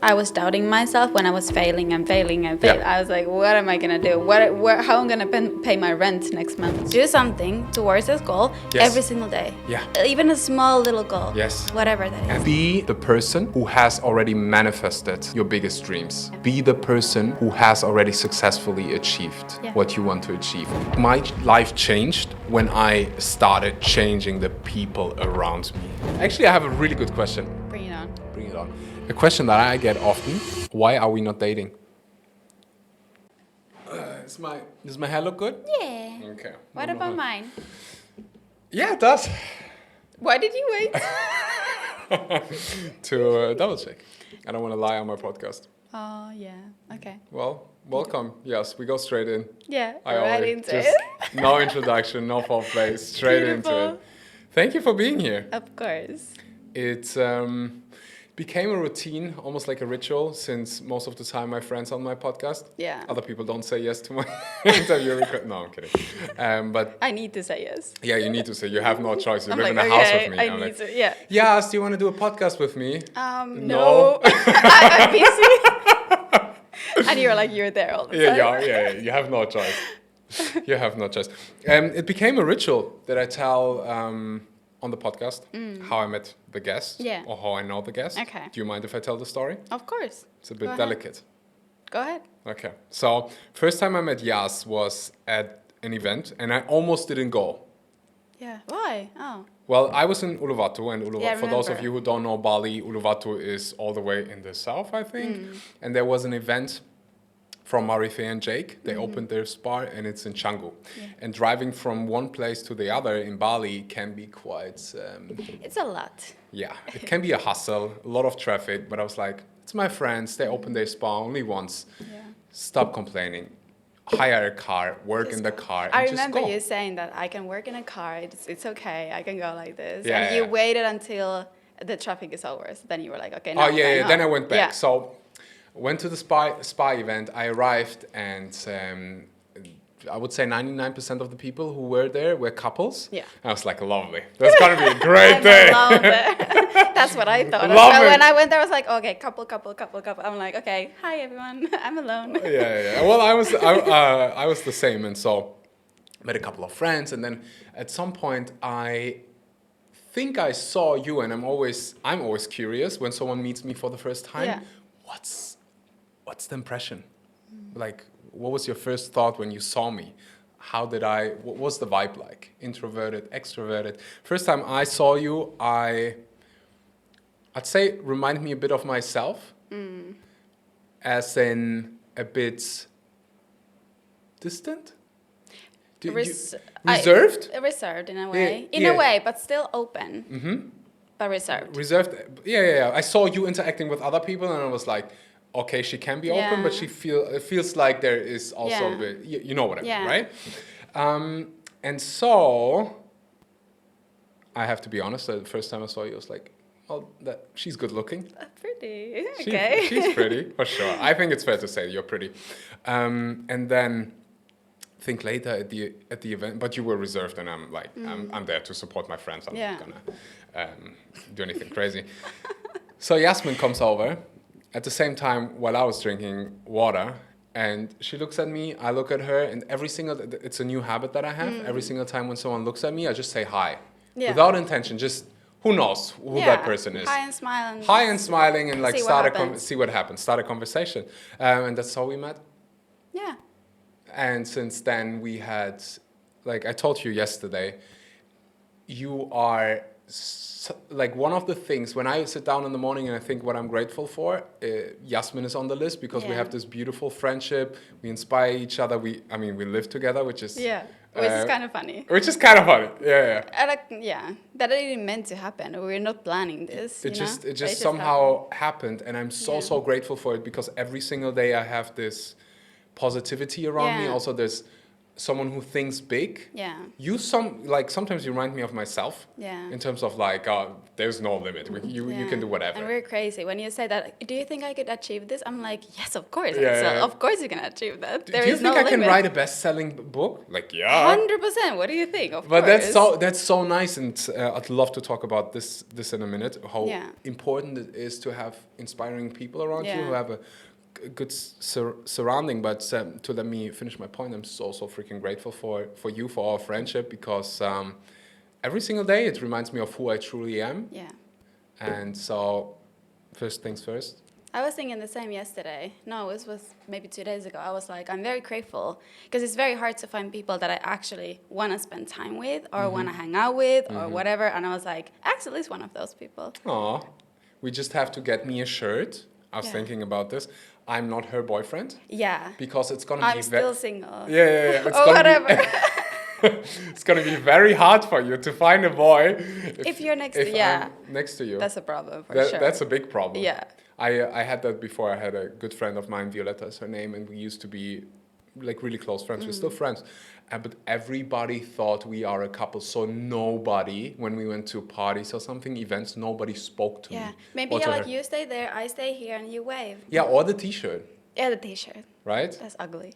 I was doubting myself when I was failing and failing and failing. Yeah. I was like, what am I gonna do? How am I gonna pay my rent next month? Do something towards this goal every single day. Yeah. Even a small little goal. Yes. Whatever that is. Be the person who has already manifested your biggest dreams. Be the person who has already successfully achieved what you want to achieve. My life changed when I started changing the people around me. Actually, I have a really good question. Bring it on. Bring it on. A question that I get often: why are we not dating? Does my hair look good? Yeah. Okay. What about mine? Yeah, it does. Why did you wait? To double check. I don't want to lie on my podcast. Oh, yeah. Okay. Well, welcome. Yes, we go straight in. Yeah, I right always into just it. no introduction, no foreplay, straight into Beautiful. it. Thank you for being here. Of course. It became a routine, almost like a ritual, since most of the time my friends on my podcast. Yeah. Other people don't say yes to my interview request. No, I'm kidding. But I need to say yes. yeah, you need to say. You have no choice. You I'm live like, in a house okay, with me. I I'm need like, to, yeah. yes, do you want to do a podcast with me? No. I'm busy. And you're like, you're there all the time. Yeah. You have no choice. You have no choice. It became a ritual that I tell on the podcast how I met the guest or how I know the guest. Okay. Do you mind if I tell the story? Of course. It's a bit Go ahead. delicate. Go ahead. Okay. So first time I met Jas was at an event and I almost didn't go. Yeah. Why? Oh. Well, I was in Uluwatu, and Yeah, I for those of remember. you who don't know Bali, Uluwatu is all the way in the south, I think. And there was an event from Marife and Jake. They opened their spa, and it's in Canggu. Yeah. And driving from one place to the other in Bali can be quite, It's a lot. yeah, it can be a hustle, a lot of traffic. But I was like, it's my friends. They opened their spa only once. Yeah. Stop complaining. Hire a car, work in the car, and I just remember go. you saying that I can work in a car. It's okay. I can go like this. Yeah, and you yeah. waited until the traffic is over. So then you were like, okay, now Oh I'm yeah, going yeah. home. Then I went back. Yeah. So went to the spa event. I arrived, and I would say 99% of the people who were there were couples. Yeah. I was like, lovely. That's gonna be a great day. Alone there. That's what I thought. Love So it. when I went there, I was like, okay, couple. I'm like, okay, hi everyone, I'm alone. Yeah. Well, I was the same, and so met a couple of friends, and then at some point I think I saw you, and I'm always curious when someone meets me for the first time. Yeah. What's the impression? Like, what was your first thought when you saw me? What was the vibe like? Introverted, extroverted? First time I saw you, I'd say reminded me a bit of myself, as in a bit distant? Reserved? Reserved in a way. In yeah. a way, but still open. Mm-hmm. But reserved. Reserved. Yeah. I saw you interacting with other people, and I was like, okay, she can be open, but it feels like there is also a bit, you know what I mean, right? And so I have to be honest. The first time I saw you, I was like, well, she's good looking. Pretty. Okay. She's pretty, for sure. I think it's fair to say you're pretty. And then think later at the event, but you were reserved, and I'm like, I'm there to support my friends. I'm not gonna do anything crazy. So Jasmin comes over at the same time while I was drinking water, and she looks at me, I look at her, and it's a new habit that I have. Every single time when someone looks at me, I just say hi. Yeah. Without intention, just who knows who that person is. Hi and smile. Hi and smiling, and like see what happens, start a conversation. And that's how we met. Yeah. And since then we had, like I told you yesterday, you are like one of the things when I sit down in the morning and I think what I'm grateful for, Jasmin is on the list because we have this beautiful friendship. We inspire each other. We live together, which is which is kind of funny. Which is kind of funny. Yeah. That didn't meant to happen. We're not planning this. It just somehow happened, and I'm so grateful for it because every single day I have this positivity around me. Also, there's someone who thinks big. Yeah. Sometimes you remind me of myself. Yeah. In terms of like, there's no limit. You can do whatever. And we're crazy. When you say that, do you think I could achieve this? I'm like, yes, of course. Yeah. Of course you can achieve that. Do you think I can write a best-selling book? Like, yeah. 100%. What do you think? Of but course. that's so nice, and I'd love to talk about this in a minute. How important it is to have inspiring people around you who have a good surrounding. But to let me finish my point, I'm so freaking grateful for you, for our friendship, because every single day it reminds me of who I truly am. Yeah. And so, first things first. I was thinking the same yesterday. No, it was maybe 2 days ago. I was like, I'm very grateful, because it's very hard to find people that I actually want to spend time with or want to hang out with or whatever. And I was like, actually, it's one of those people. Aw, we just have to get me a shirt. I was thinking about this. I'm not her boyfriend. Yeah. Because it's gonna be. I'm still single. Yeah. It's whatever. It's gonna be very hard for you to find a boy if you're next to you. That's a problem for sure. That's a big problem. Yeah. I had that before. I had a good friend of mine, Violetta is her name, and we used to be like really close friends. We're still friends. But everybody thought we are a couple. So nobody, when we went to parties or something, events, nobody spoke to me. Yeah. Maybe you stay there, I stay here, and you wave. Yeah, or the t-shirt. Yeah, the t-shirt. Right? That's ugly.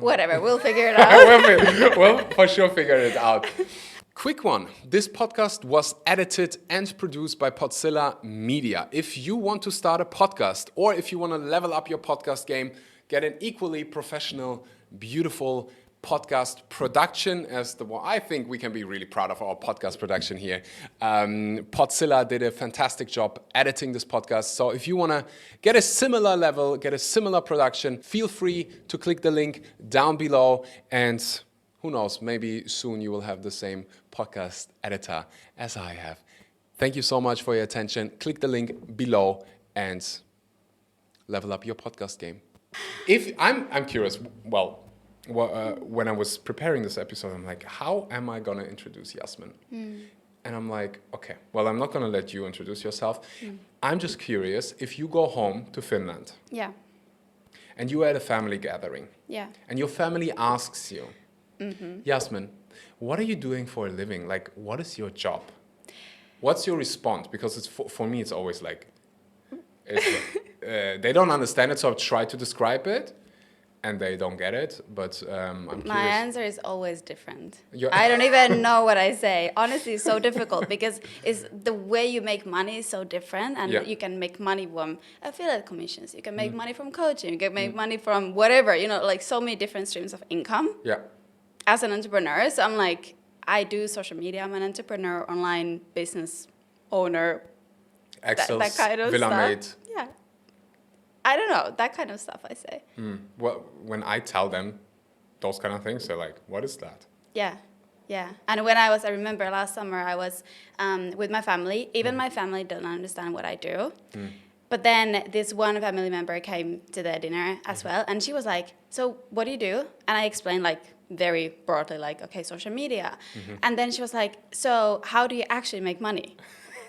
Whatever, we'll figure it out. we'll for sure figure it out. Quick one. This podcast was edited and produced by Podzilla Media. If you want to start a podcast, or if you want to level up your podcast game, get an equally professional, beautiful podcast production as the one. I think we can be really proud of our podcast production here. Podzilla did a fantastic job editing this podcast. So if you want to get a similar level, get a similar production, feel free to click the link down below, and who knows, maybe soon you will have the same podcast editor as I have. Thank you so much for your attention. Click the link below and level up your podcast game. If I'm curious, when I was preparing this episode, I'm like, how am I going to introduce Jasmin? And I'm like, okay, well, I'm not going to let you introduce yourself. I'm just curious, if you go home to Finland. Yeah. And you are at a family gathering. Yeah. And your family asks you, Jasmin, what are you doing for a living? Like, what is your job? What's your response? Because it's for me, it's always like, they don't understand it, so I've tried to describe it, and they don't get it. But I'm curious. My answer is always different. I don't even know what I say. Honestly, it's so difficult because it's the way you make money is so different, and you can make money from affiliate commissions. You can make money from coaching. You can make money from whatever. Like so many different streams of income. Yeah. As an entrepreneur, so I'm like, I do social media. I'm an entrepreneur, online business owner. Excel, that kind of Villa stuff. Maid. Yeah. I don't know, that kind of stuff I say. Well, when I tell them those kind of things, they're like, what is that? Yeah. And when I remember last summer, I was with my family. Even my family don't understand what I do. But then this one family member came to the dinner as well. And she was like, so what do you do? And I explained like very broadly, like, okay, social media. And then she was like, so how do you actually make money?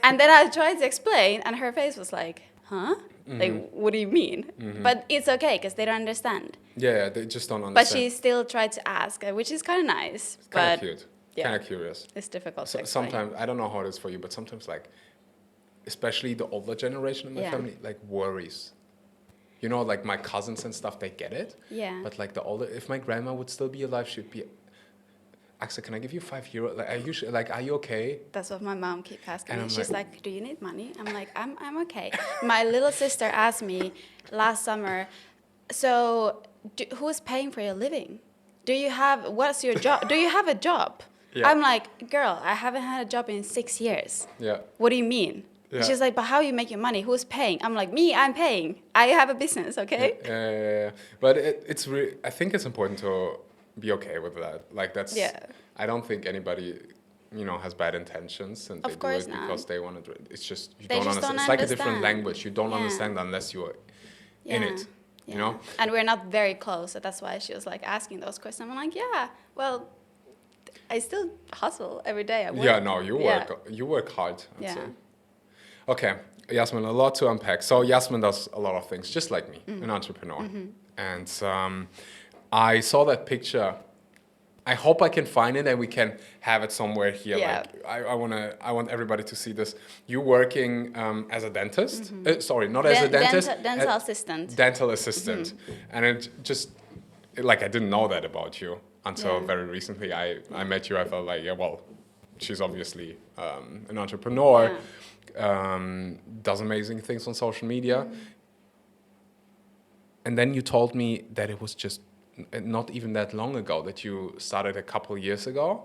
And then I tried to explain, and her face was like, huh? Like, what do you mean? But it's okay, because they don't understand. Yeah, they just don't understand. But she still tried to ask, which is kind of nice. Kind of cute. Kind of curious. It's difficult to explain. Sometimes, I don't know how it is for you, but sometimes, like, especially the older generation in my family, like, worries. Like my cousins and stuff, they get it. Yeah. But, like, if my grandma would still be alive, she'd be... Axel, can I give you €5? Like, are you okay? That's what my mom keeps asking me. She's like, do you need money? I'm like, I'm okay. My little sister asked me last summer, so who's paying for your living? What's your job? Do you have a job? Yeah. I'm like, girl, I haven't had a job in 6 years. Yeah. What do you mean? Yeah. She's like, but how you make your money? Who's paying? I'm like, me, I'm paying. I have a business, okay? Yeah. But it's really, I think it's important to be okay with that. Like that's, I don't think anybody, has bad intentions, and they do it because they want to. It's just, you don't understand. It's like a different language. You don't understand unless you're in it, you know? And we're not very close, so that's why she was like asking those questions. I'm like, well, I still hustle every day. I work. Yeah, no, you work hard, I'd say. Okay, Jasmin, a lot to unpack. So Jasmin does a lot of things, just like me, an entrepreneur. And I saw that picture. I hope I can find it and we can have it somewhere here. Yeah. Like I want everybody to see this. You working as a dentist? Sorry, not as a dentist. Dental assistant. Dental assistant. And it just, like I didn't know that about you until Yeah. very recently. I met you. I felt like, yeah, well, she's obviously an entrepreneur, does amazing things on social media. And then you told me that it was just not even that long ago that you started a couple years ago.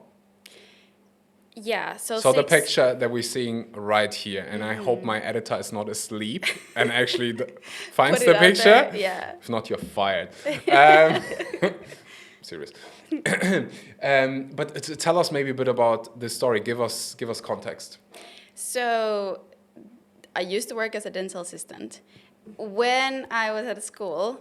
Yeah, So the picture that we're seeing right here, and I hope my editor is not asleep and actually finds Put the it out picture. there, yeah. If not, you're fired. Serious. But tell us maybe a bit about this story. Give us context. So I used to work as a dental assistant. When I was at school,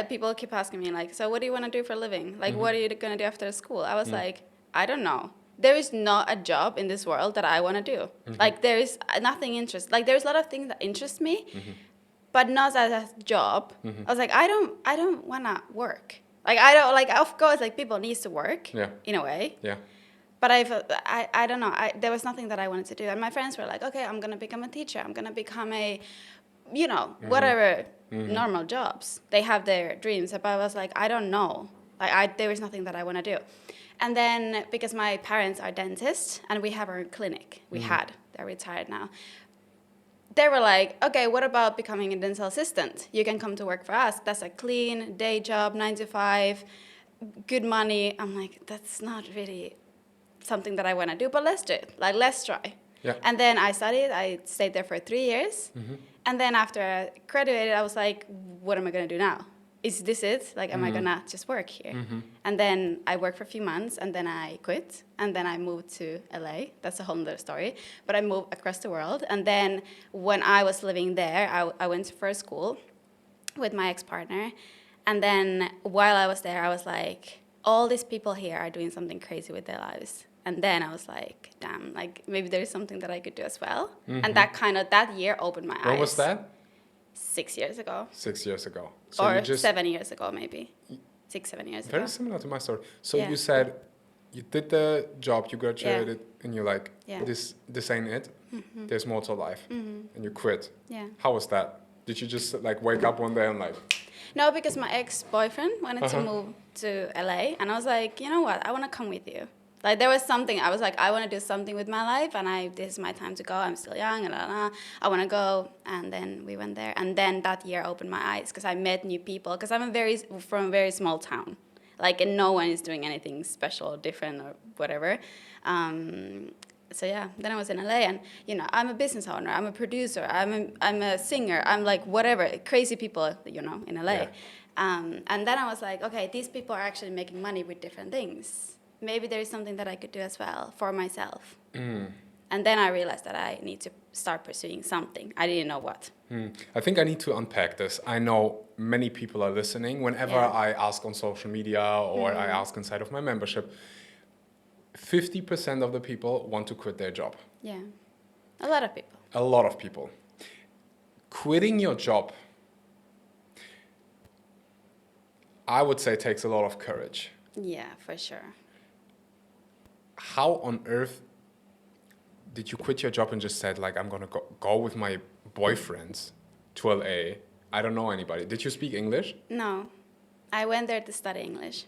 people keep asking me, like, so what do you want to do for a living? Like, what are you going to do after school? I was like, I don't know. There is not a job in this world that I want to do. Like, there is nothing interest. Like, there's a lot of things that interest me, but not as a job. I was like, I don't want to work. Like, I don't, like, of course, like, people need to work in a way. Yeah. But I don't know. There was nothing that I wanted to do. And my friends were like, okay, I'm going to become a teacher. I'm going to become a, whatever normal jobs. They have their dreams. But I was like, I don't know. Like, there is nothing that I want to do. And then because my parents are dentists and we have our own clinic, they're retired now. They were like, okay, what about becoming a dental assistant? You can come to work for us. That's a clean day job, 9 to 5, good money. I'm like, that's not really something that I want to do, but let's do it. Like, let's try. Yeah. And then I studied. I stayed there for 3 years. And then after I graduated, I was like, what am I going to do now? Is this it? Like, am I going to just work here? And then I worked for a few months, and then I quit. And then I moved to LA. That's a whole other story. But I moved across the world. And then when I was living there, I went to first school with my ex-partner. And then while I was there, I was like, all these people here are doing something crazy with their lives. And then I was like, damn, like, maybe there's something that I could do as well. And that year opened my eyes. When was that? 6 years ago. 6 years ago. So Or you just 7 years ago, maybe. 6-7 years ago. very similar to my story. So Yeah. you said you did the job, you graduated, and you're like, Yeah. this ain't it. There's more to life, and you quit. Yeah. How was that? Did you just like wake up one day and like? No, because my ex-boyfriend wanted to move to LA, and I was like, you know what? I want to come with you. Like, there was something. I was like, I want to do something with my life, and this is my time to go. I'm still young, and I want to go. And then we went there, and then that year opened my eyes because I met new people. Because I'm from a very small town, like, and no one is doing anything special, or different, or whatever. So yeah, then I was in LA, and I'm a business owner, I'm a producer, I'm a singer, I'm like whatever, crazy people, in LA. Yeah. And then I was like, okay, these people are actually making money with different things. Maybe there is something that I could do as well for myself. And then I realized that I need to start pursuing something. I didn't know what. I think I need to unpack this. I know many people are listening. Whenever I ask on social media or I ask inside of my membership, 50% of the people want to quit their job. Yeah, a lot of people. A lot of people. Quitting your job, I would say, takes a lot of courage. Yeah, for sure. How on earth did you quit your job and just said, like, I'm going to go with my boyfriends to LA? I don't know anybody. Did you speak English? No, I went there to study English.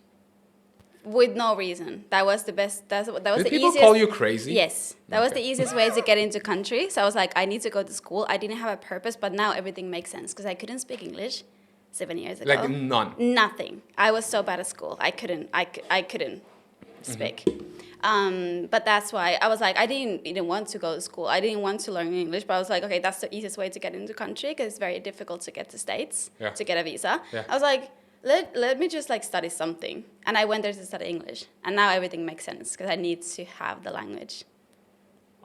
With no reason. That was the best. That was Did the people easiest. call you crazy? Yes, that was the easiest way to get into country. So I was like, I need to go to school. I didn't have a purpose, but now everything makes sense because I couldn't speak English 7 years ago. Like none. Nothing. I was so bad at school. I couldn't speak. But that's why I was like, I didn't want to go to school. I didn't want to learn English, but I was like, okay, that's the easiest way to get into country because it's very difficult to get to States to get a visa. Yeah. I was like, let me just like study something. And I went there to study English. And now everything makes sense because I need to have the language.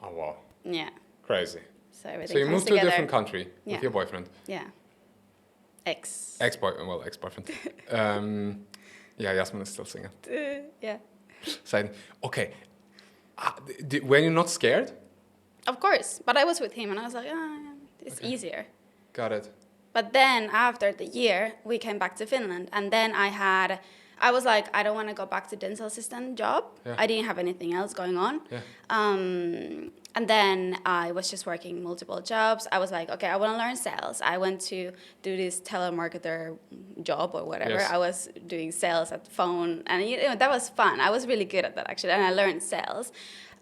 Oh, wow. Yeah. Crazy. So everything So you comes moved together. to a different country with Yeah. your boyfriend. Yeah. Ex-boyfriend. Yeah, Jasmin is still single. Yeah. So, okay. Were you not scared? Of course. But I was with him and I was like, it's easier. Got it. But then after the year, we came back to Finland. And then I had I was like, I don't want to go back to dental assistant job. Yeah. I didn't have anything else going on. Yeah. And then I was just working multiple jobs. I was like, okay, I want to learn sales. I went to do this telemarketer job or whatever. Yes. I was doing sales at the phone, and that was fun. I was really good at that, actually, and I learned sales.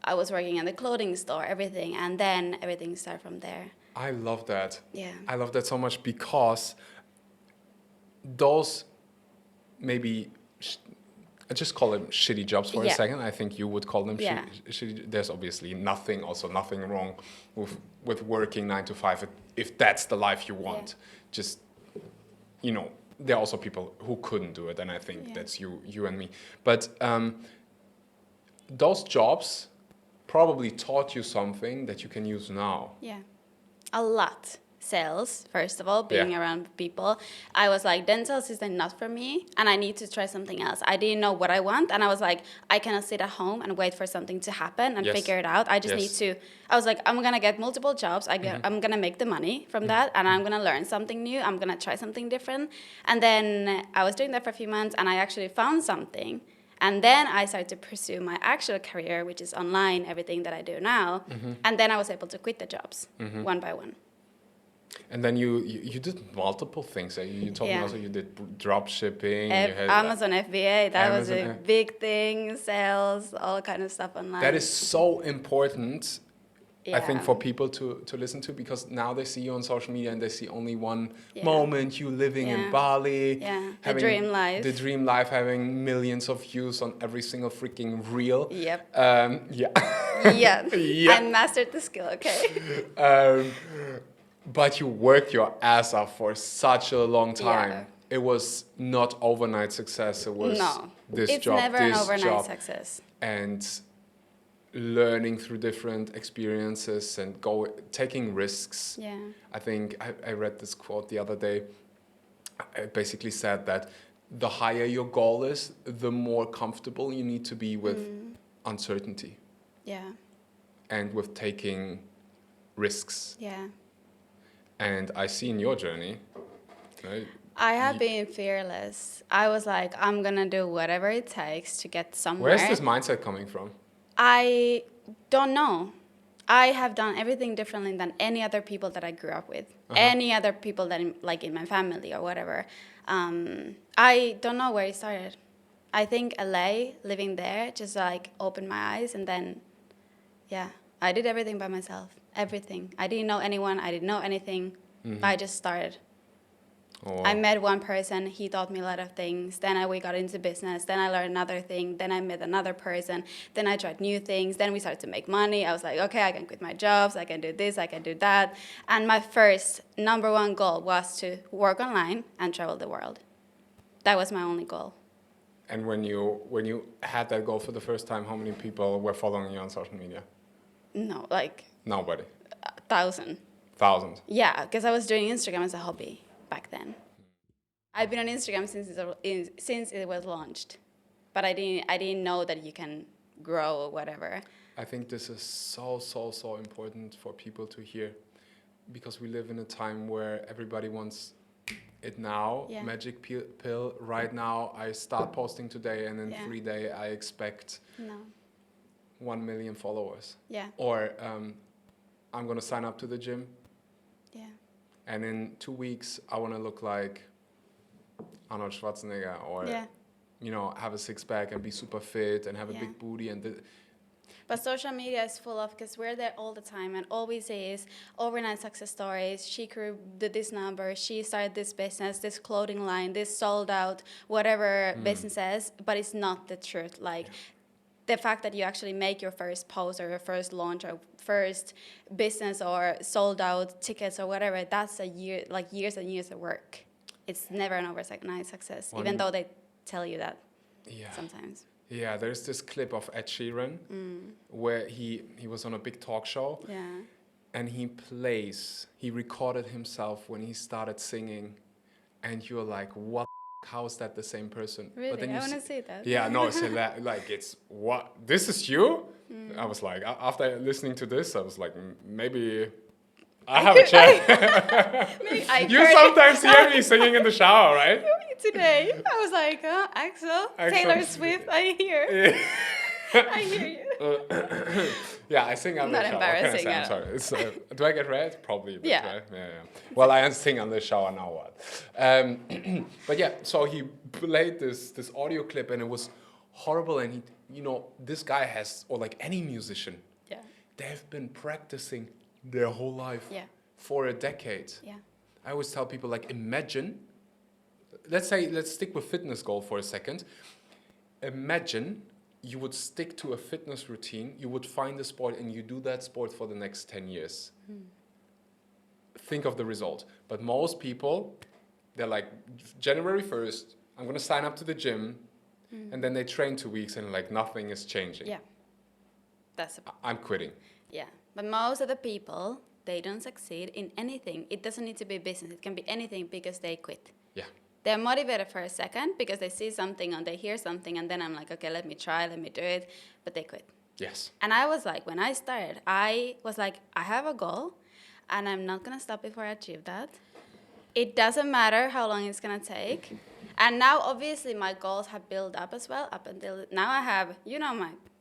I was working in the clothing store, everything, and then everything started from there. I love that. Yeah. I love that so much because those maybe I just call them shitty jobs for a second. I think you would call them shitty. There's obviously nothing wrong with working 9 to 5 if that's the life you want. Yeah. Just, there are also people who couldn't do it, and I think that's you and me. But those jobs probably taught you something that you can use now. Yeah, a lot. Sales, first of all, being around people. I was like, dental assistant, not for me, and I need to try something else. I didn't know what I want, and I was like, I cannot sit at home and wait for something to happen and figure it out. I just need to, I was like, I'm going to get multiple jobs. I'm going to make the money from that, and I'm going to learn something new. I'm going to try something different. And then I was doing that for a few months, and I actually found something. And then I started to pursue my actual career, which is online, everything that I do now. And then I was able to quit the jobs one by one. And then you did multiple things. You told me also you did drop shipping. You had Amazon FBA, that was Amazon a big thing, sales, all kind of stuff online. That is so important, I think, for people to listen to, because now they see you on social media and they see only one moment, you living in Bali. Yeah, the dream life. The dream life, having millions of views on every single freaking reel. Yep. Yeah. I mastered the skill, okay? But you worked your ass off for such a long time. Yeah. It was not overnight success. It was this it's job, never this an overnight job, success. and learning through different experiences and taking risks. Yeah. I think I read this quote the other day. It basically said that the higher your goal is, the more comfortable you need to be with uncertainty. Yeah. And with taking risks. Yeah. And I see in your journey, right? I have been fearless. I was like, I'm going to do whatever it takes to get somewhere. Where's this mindset coming from? I don't know. I have done everything differently than any other people that I grew up with. Any other people that, in my family or whatever. I don't know where it started. I think LA, living there, just opened my eyes, and then, I did everything by myself. Everything. I didn't know anyone. I didn't know anything. I just started. Oh, wow. I met one person. He taught me a lot of things. Then we got into business. Then I learned another thing. Then I met another person. Then I tried new things. Then we started to make money. I was like, okay, I can quit my jobs. I can do this. I can do that. And my first number one goal was to work online and travel the world. That was my only goal. And when you had that goal for the first time, how many people were following you on social media? No, Nobody. 1,000. Thousands. Yeah, because I was doing Instagram as a hobby back then. I've been on Instagram since it was launched, but I didn't know that you can grow or whatever. I think this is so important for people to hear, because we live in a time where everybody wants it now. Yeah. Magic pill right now. I start posting today, and in 3 days I expect 1 million followers. Yeah. Or I'm gonna sign up to the gym. Yeah. And in 2 weeks, I want to look like Arnold Schwarzenegger, or have a six-pack and be super fit and have a big booty. But social media is full of, because we're there all the time, and all we see is overnight success stories. She did this number, she started this business, this clothing line, this sold out, whatever businesses, but it's not the truth. The fact that you actually make your first post or your first launch or first business or sold out tickets or whatever, that's years and years of work. It's never an overnight success, even though they tell you that sometimes. Yeah, there's this clip of Ed Sheeran where he was on a big talk show, and he recorded himself when he started singing, and you're like, what? How is that the same person? Really? But then I want to see that. Yeah, no, so it's what? This is you? I was like, after listening to this, I was like, maybe I have a chance. You sometimes hear me singing in the shower, right? You today. I was like, Axel, Taylor Swift, I hear. I hear you. Yeah, I sing under Not the shower. What can I embarrassing say? I'm at sorry. Do I get red? Probably a bit, Yeah. right? Yeah. Well, I sing under the shower now. What? But yeah, so he played this audio clip, and it was horrible. And this guy has, or like any musician, Yeah. they've been practicing their whole life for a decade. Yeah. I always tell people, like, imagine. Let's stick with fitness goal for a second. Imagine you would stick to a fitness routine, you would find a sport, and you do that sport for the next 10 years. Think of the result. But most people, they're like, January 1st, I'm going to sign up to the gym, and then they train 2 weeks, and like nothing is changing. Yeah. I'm quitting. Yeah. But most of the people, they don't succeed in anything. It doesn't need to be business. It can be anything because they quit. Yeah. They're motivated for a second because they see something and they hear something, and then I'm like, okay, let me try, let me do it. But they quit. Yes. And I was like, when I started, I was like, I have a goal, and I'm not going to stop before I achieve that. It doesn't matter how long it's going to take. And now, obviously, my goals have built up as well. Up until now, I have,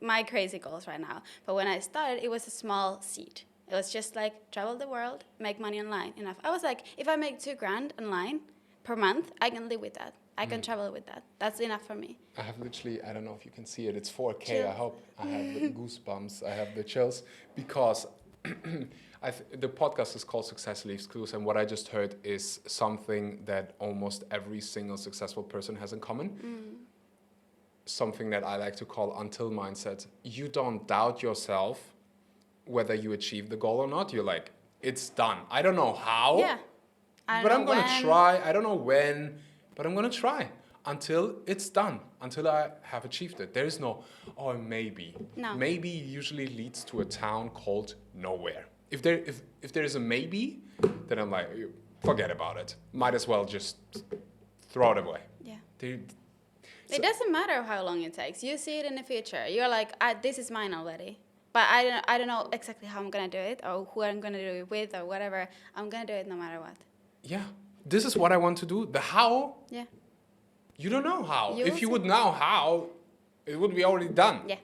my crazy goals right now. But when I started, it was a small seed. It was just like, travel the world, make money online, enough. I was like, if I make $2,000 online per month, I can live with that. I can travel with that. That's enough for me. I have literally, I don't know if you can see it, it's 4K. Chill. I hope I have the goosebumps, I have the chills, because the podcast is called Success Leaves Clues, and what I just heard is something that almost every single successful person has in common. Something that I like to call until mindset. You don't doubt yourself whether you achieve the goal or not. You're like, it's done. I don't know how. Yeah. But I'm going to try. I don't know when, but I'm going to try until it's done, until I have achieved it. There is no, maybe. No. Maybe usually leads to a town called nowhere. If there is a maybe, then I'm like, forget about it. Might as well just throw it away. Yeah. So it doesn't matter how long it takes. You see it in the future. You're like, this is mine already. But I don't know exactly how I'm going to do it or who I'm going to do it with or whatever. I'm going to do it no matter what. Yeah, this is what I want to do. The how, Yeah. you don't know how. You If will you see. would know how, it would be already done. Yeah.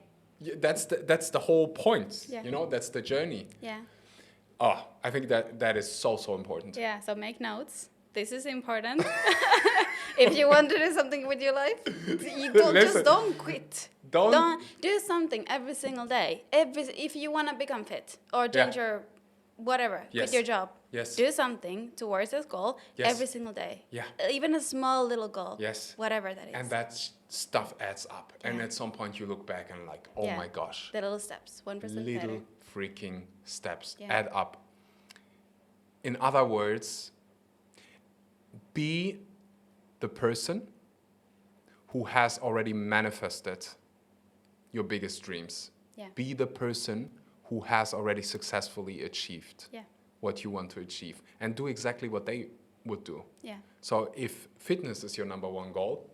That's the whole point. Yeah. That's the journey. Yeah. Oh, I think that is so important. Yeah, so make notes. This is important. If you want to do something with your life, you don't quit. Don't do something every single day. If you want to become fit or change your whatever, quit your job. Yes. Do something towards this goal every single day. Yeah. Even a small little goal. Yes. Whatever that is. And that stuff adds up. Yeah. And at some point you look back and like, oh my gosh. The little steps, 1% Little better. freaking steps Yeah. add up. In other words, be the person who has already manifested your biggest dreams. Yeah. Be the person who has already successfully achieved what you want to achieve, and do exactly what they would do. Yeah. So if fitness is your number one goal,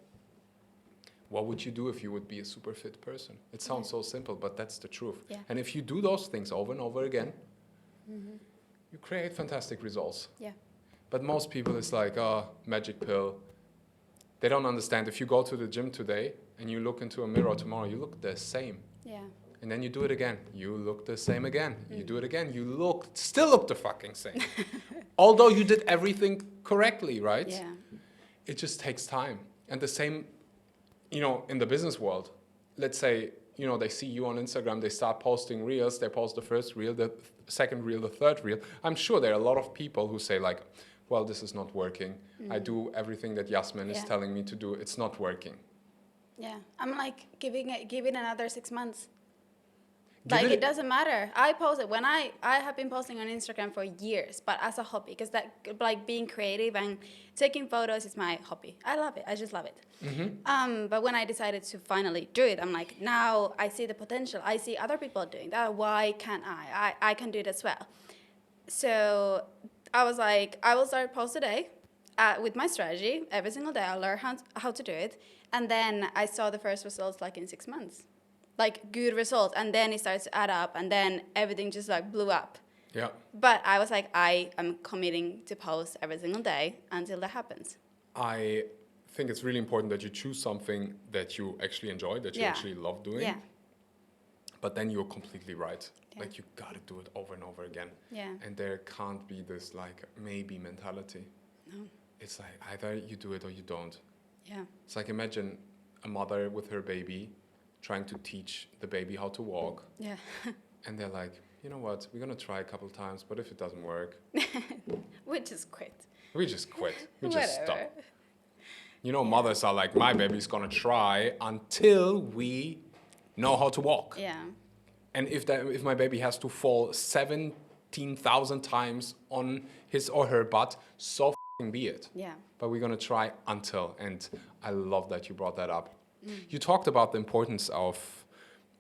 what would you do if you would be a super fit person? It sounds so simple, but that's the truth. Yeah. And if you do those things over and over again, you create fantastic results. Yeah. But most people, it's like, magic pill. They don't understand. If you go to the gym today and you look into a mirror tomorrow, you look the same. Yeah. And then you do it again. You look the same again. You do it again. You still look the fucking same. Although you did everything correctly, right? Yeah. It just takes time. And the same, in the business world. Let's say, they see you on Instagram, they start posting reels, they post the first reel, the second reel, the third reel. I'm sure there are a lot of people who say like, well, this is not working. I do everything that Jasmin is telling me to do. It's not working. Yeah. I'm like, give it another 6 months. It doesn't matter. I post it when I have been posting on Instagram for years, but as a hobby, because that like being creative and taking photos is my hobby. I love it. I just love it. But when I decided to finally do it, I'm like, now I see the potential. I see other people doing that. Why can't I? I can do it as well. So I was like, I will start post a day with my strategy every single day. I'll learn how to do it, and then I saw the first results like in 6 months. Like good results, and then it starts to add up, and then everything just like blew up. Yeah. But I was like, I am committing to post every single day until that happens. I think it's really important that you choose something that you actually enjoy, that you actually love doing. Yeah. But then you're completely right. Yeah. Like, you gotta do it over and over again. Yeah. And there can't be this like maybe mentality. No. It's like either you do it or you don't. Yeah. It's like, imagine a mother with her baby trying to teach the baby how to walk. Yeah. And they're like, you know what, we're gonna try a couple times, but if it doesn't work, We just quit. we just quit. We just Whatever. stop. You know, mothers are like, my baby's gonna try until we know how to walk. Yeah. And if my baby has to fall 17,000 times on his or her butt, so f***ing be it. Yeah. But we're gonna try until. And I love that you brought that up. You talked about the importance of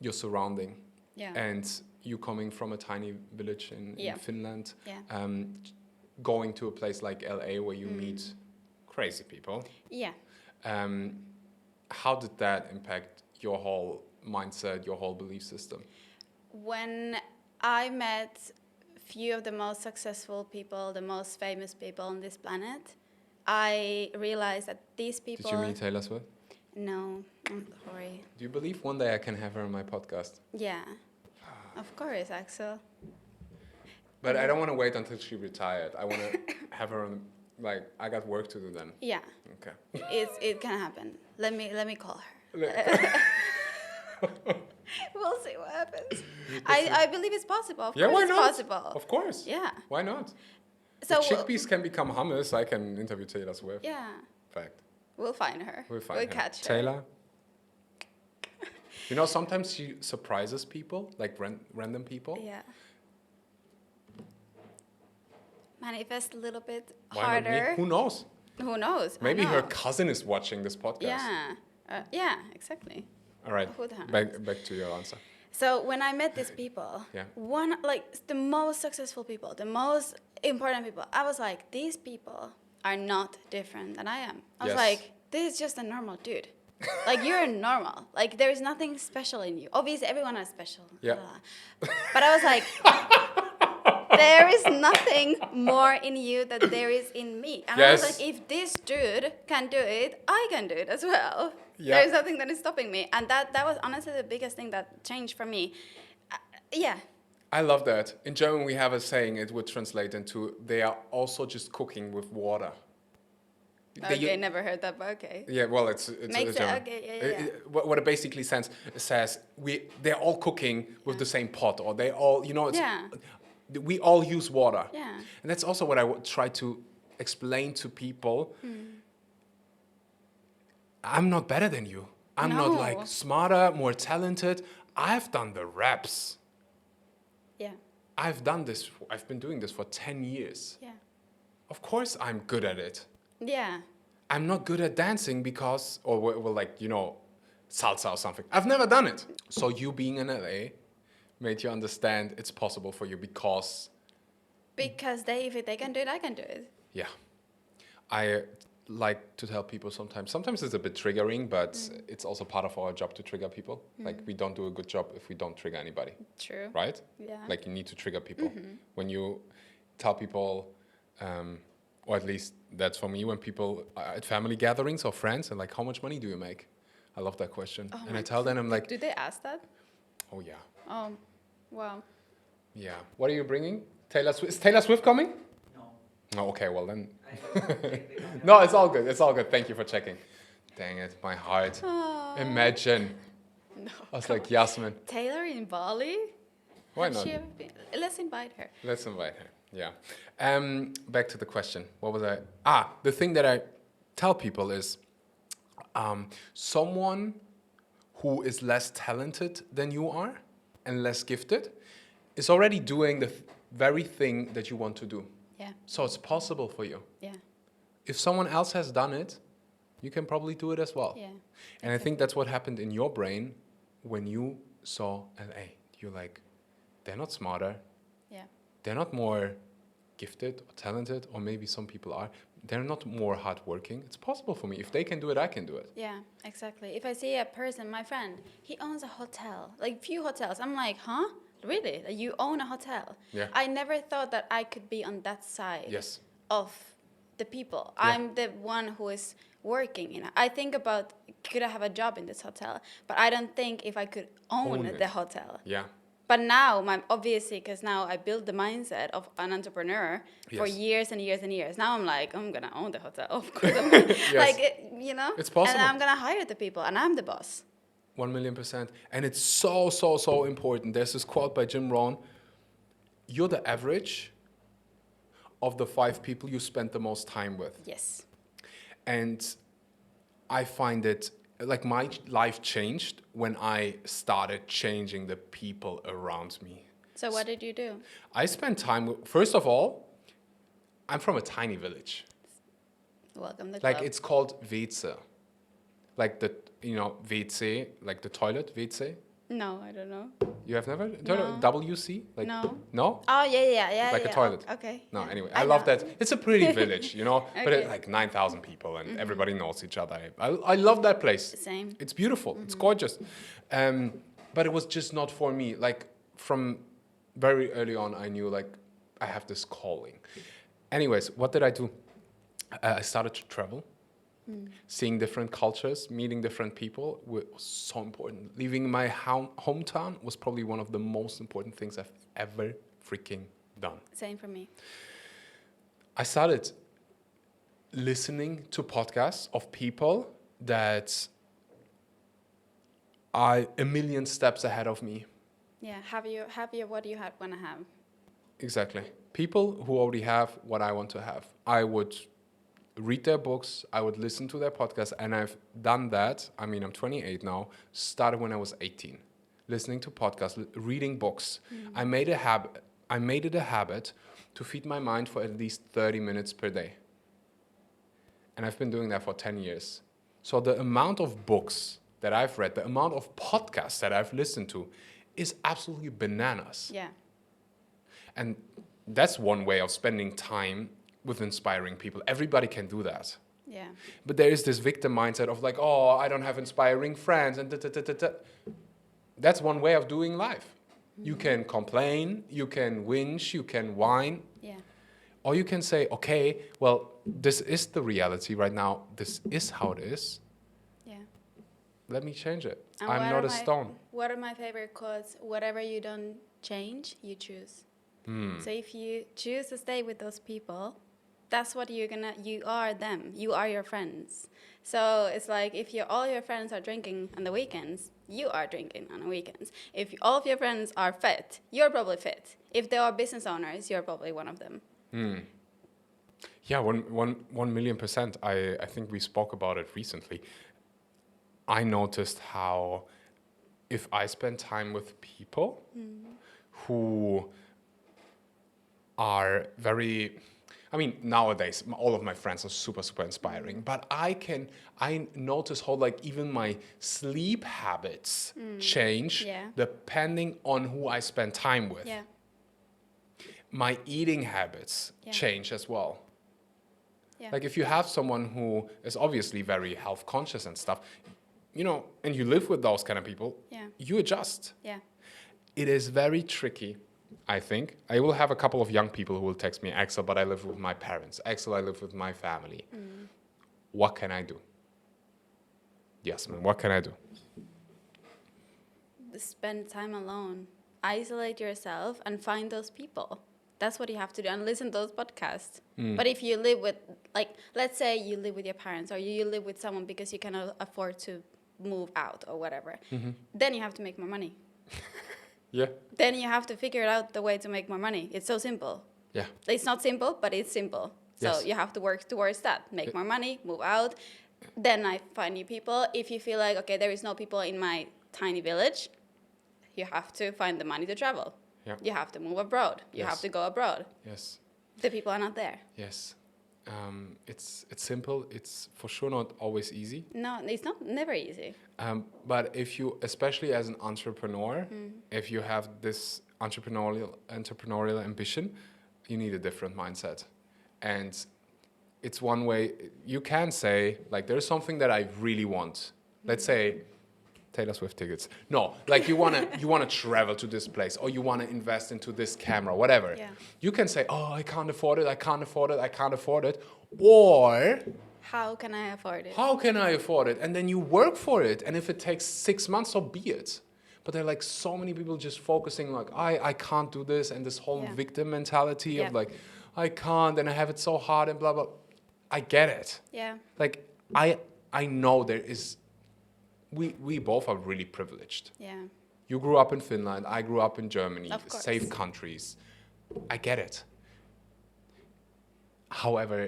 your surrounding. Yeah. And you coming from a tiny village in Finland, Yeah. Going to a place like LA where you meet crazy people. Yeah. How did that impact your whole mindset, your whole belief system? When I met few of the most successful people, the most famous people on this planet, I realized that these people... Did you meet Taylor Swift? No, I'm sorry. Do you believe one day I can have her on my podcast? Yeah, of course, Axel. But I don't want to wait until she retired. I want to have her on, like, I got work to do then. Yeah, Okay. it can happen. Let me call her. We'll see what happens. I believe it's possible. Of Yeah, course why it's not? possible. Of course. Yeah. Why not? So If chickpeas can become hummus, I can interview Taylor Swift. yeah, Fact. we'll find her. We'll find her. catch her. Taylor. You know, sometimes she surprises people, like random people. Yeah. Manifest a little bit Why not me? harder. Who knows? Who knows? I Maybe her know. cousin is watching this podcast. Yeah, exactly. All right. Who the hell Back to your answer. So when I met these people, Yeah. one like the most successful people, the most important people, I was like, these people are not different than I am. I was Yes. like, this is just a normal dude. Like, you're normal. Like, there is nothing special in you. Obviously, everyone is special. Yeah. Blah. But I was like, there is nothing more in you than there is in me. And I was Yes. like, if this dude can do it, I can do it as well. Yeah. There's nothing that is stopping me. And that was honestly the biggest thing that changed for me. Yeah. I love that. In German, we have a saying, it would translate into, they are also just cooking with water. Okay, never heard that, but okay. Yeah, well, it's Makes it- German. okay, yeah. What it basically says, they're all cooking with the same pot, or they all, you know, we all use water. Yeah. And that's also what I would try to explain to people. I'm not better than you. I'm not No. like smarter, more talented. I've done the reps. Yeah. I've been doing this for 10 years. Yeah. Of course I'm good at it. Yeah. I'm not good at dancing because, or well, like, you know, salsa or something. I've never done it. So you being in LA made you understand it's possible for you because... Because if they can do it, I can do it. Yeah. I like to tell people sometimes it's a bit triggering, but it's also part of our job to trigger people. Like, we don't do a good job if we don't trigger anybody. True. Right? Yeah. Like, you need to trigger people. When you tell people, or at least that's for me, when people are at family gatherings or friends and like, how much money do you make? I love that question. Oh And I tell them, I'm like, Do they ask that? oh yeah, Oh, wow. yeah. What are you bringing? Is Taylor Swift coming? No. Oh, okay, well then. I don't check the camera. No, it's all good. It's all good. Thank you for checking. Dang it, my heart. Oh, Imagine. no. I was like, Jasmin, Taylor in Bali? why Has not? she ever been? Let's invite her. Let's invite her. Yeah. Back to the question. What was I? The thing that I tell people is someone who is less talented than you are and less gifted is already doing the very thing that you want to do. Yeah. So it's possible for you. Yeah. If someone else has done it, you can probably do it as well. Yeah. And I think that's what happened in your brain when you saw LA. You're like, they're not smarter. Yeah. They're not more gifted or talented, or maybe some people are. They're not more hardworking. It's possible for me. If they can do it, I can do it. Yeah, exactly. If I see a person, my friend, he owns a hotel, like few hotels. I'm like, huh? Really? Like, you own a hotel? Yeah. I never thought that I could be on that side Yes. of the people. Yeah. I'm the one who is working. I think about, could I have a job in this hotel? But I don't think if I could own Own it. the hotel. Yeah. But now, obviously, because now I built the mindset of an entrepreneur for Yes. years and years and years. Now I'm like, I'm going to own the hotel. Of course I'm going to. Yes. Like, It's possible. And I'm going to hire the people, and I'm the boss. 1,000,000%. And it's so, so, so important. There's this quote by Jim Rohn. You're the average of the 5 people you spend the most time with. Yes. And I find it, like, my life changed when I started changing the people around me. So what did you do? I spent time with, first of all, I'm from a tiny village. Welcome to the Like, club. it's called WC. Like the, WC, like the toilet, WC. No, I don't know. You have never? No. WC? Like, No. No? Oh, yeah. Like a yeah. toilet. Oh, okay. No, yeah. anyway, I love know. that. It's a pretty village, But Okay. it's like 9,000 people and everybody knows each other. I love that place. Same. It's beautiful. It's gorgeous. But it was just not for me. Like, from very early on, I knew, like, I have this calling. Anyways, what did I do? I started to travel. Seeing different cultures, meeting different people was so important. Leaving my hometown was probably one of the most important things I've ever freaking done. Same for me. I started listening to podcasts of people that are a million steps ahead of me. Yeah. Have you what do you want to have? Exactly. People who already have what I want to have. I would read their books, I would listen to their podcasts, and I've done that. I mean, I'm 28 now, started when I was 18. Listening to podcasts, reading books. I made it a habit to feed my mind for at least 30 minutes per day. And I've been doing that for 10 years. So the amount of books that I've read, the amount of podcasts that I've listened to is absolutely bananas. Yeah. And that's one way of spending time with inspiring people. Everybody can do that. Yeah. But there is this victim mindset of like, oh, I don't have inspiring friends. And that's one way of doing life. You can complain, you can whinge, you can whine. Yeah. Or you can say, okay, well, this is the reality right now. This is how it is. Yeah. Let me change it. And I'm not a stone. What are my favorite quotes? Whatever you don't change, you choose. So if you choose to stay with those people, that's what you are them. You are your friends. So it's like if all your friends are drinking on the weekends, you are drinking on the weekends. If all of your friends are fit, you're probably fit. If they are business owners, you're probably one of them. Yeah, 1,000,000%. I think we spoke about it recently. I noticed how if I spend time with people who are very, I mean, nowadays, all of my friends are super, super inspiring, but I notice how like even my sleep habits change depending on who I spend time with. Yeah. My eating habits change as well. Yeah. Like if you have someone who is obviously very health conscious and stuff, and you live with those kind of people, you adjust. Yeah. It is very tricky, I think. I will have a couple of young people who will text me, Axel, but I live with my parents. Axel, I live with my family. What can I do? Jasmin, what can I do? Spend time alone. Isolate yourself and find those people. That's what you have to do, and listen to those podcasts. But if you live with, like, let's say you live with your parents or you live with someone because you cannot afford to move out or whatever, then you have to make more money. Yeah. Then you have to figure out the way to make more money. It's so simple. Yeah. It's not simple, but it's simple. So Yes. you have to work towards that. Make more money, move out. Then I find new people. If you feel like, okay, there is no people in my tiny village, you have to find the money to travel. Yeah. You have to move abroad. You Yes. have to go abroad. Yes. The people are not there. Yes. It's simple. It's for sure not always easy. No, it's never easy. But if you, especially as an entrepreneur, if you have this entrepreneurial ambition, you need a different mindset. And it's one way you can say, like, there's something that I really want. Let's say Taylor Swift tickets. No, like you wanna travel to this place, or you wanna invest into this camera, whatever. Yeah. You can say, oh, I can't afford it, I can't afford it, I can't afford it. Or How can I afford it? how can I afford it? And then you work for it. And if it takes 6 months, so be it. But there are like so many people just focusing like, I can't do this, and this whole victim mentality of like, I can't, and I have it so hard and blah, blah. I get it. Yeah. Like, I know there is, we both are really privileged. Yeah. You grew up in Finland, I grew up in Germany, Of course. safe countries. I get it. However,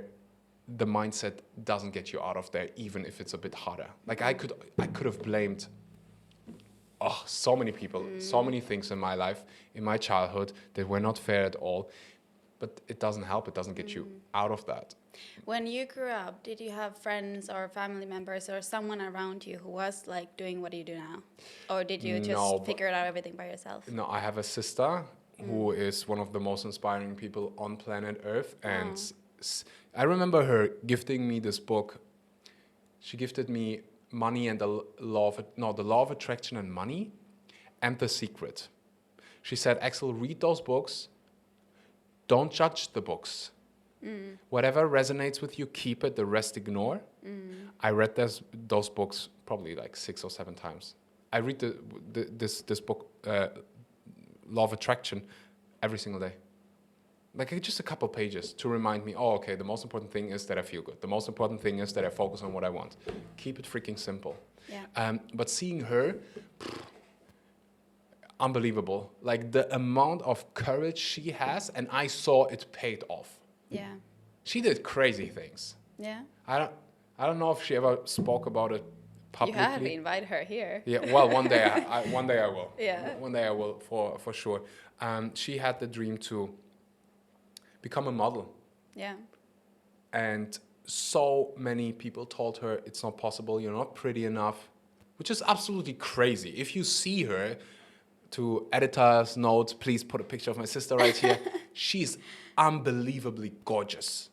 the mindset doesn't get you out of there, even if it's a bit harder. Like I could have blamed so many people, so many things in my life, in my childhood that were not fair at all. But it doesn't help. It doesn't get you out of that. When you grew up, did you have friends or family members or someone around you who was like doing what you do now? Or did you just figure it out everything by yourself? No, I have a sister who is one of the most inspiring people on planet Earth. And I remember her gifting me this book. She gifted me Money and the Law of Attraction and Money and The Secret. She said, Axel, read those books. Don't judge the books. Whatever resonates with you, keep it. The rest, ignore. I read those books probably like 6 or 7 times. I read this book, Law of Attraction, every single day. Like just a couple pages to remind me, oh, okay, the most important thing is that I feel good. The most important thing is that I focus on what I want. Keep it freaking simple. Yeah. But seeing her, unbelievable. Like the amount of courage she has, and I saw it paid off. Yeah. She did crazy things. Yeah. I don't know if she ever spoke about it publicly. You have to invite her here. Yeah, well, one day I will. Yeah. One day I will for sure. She had the dream to become a model. Yeah. And so many people told her it's not possible, you're not pretty enough, which is absolutely crazy. If you see her, to editor's notes, please put a picture of my sister right here. She's unbelievably gorgeous.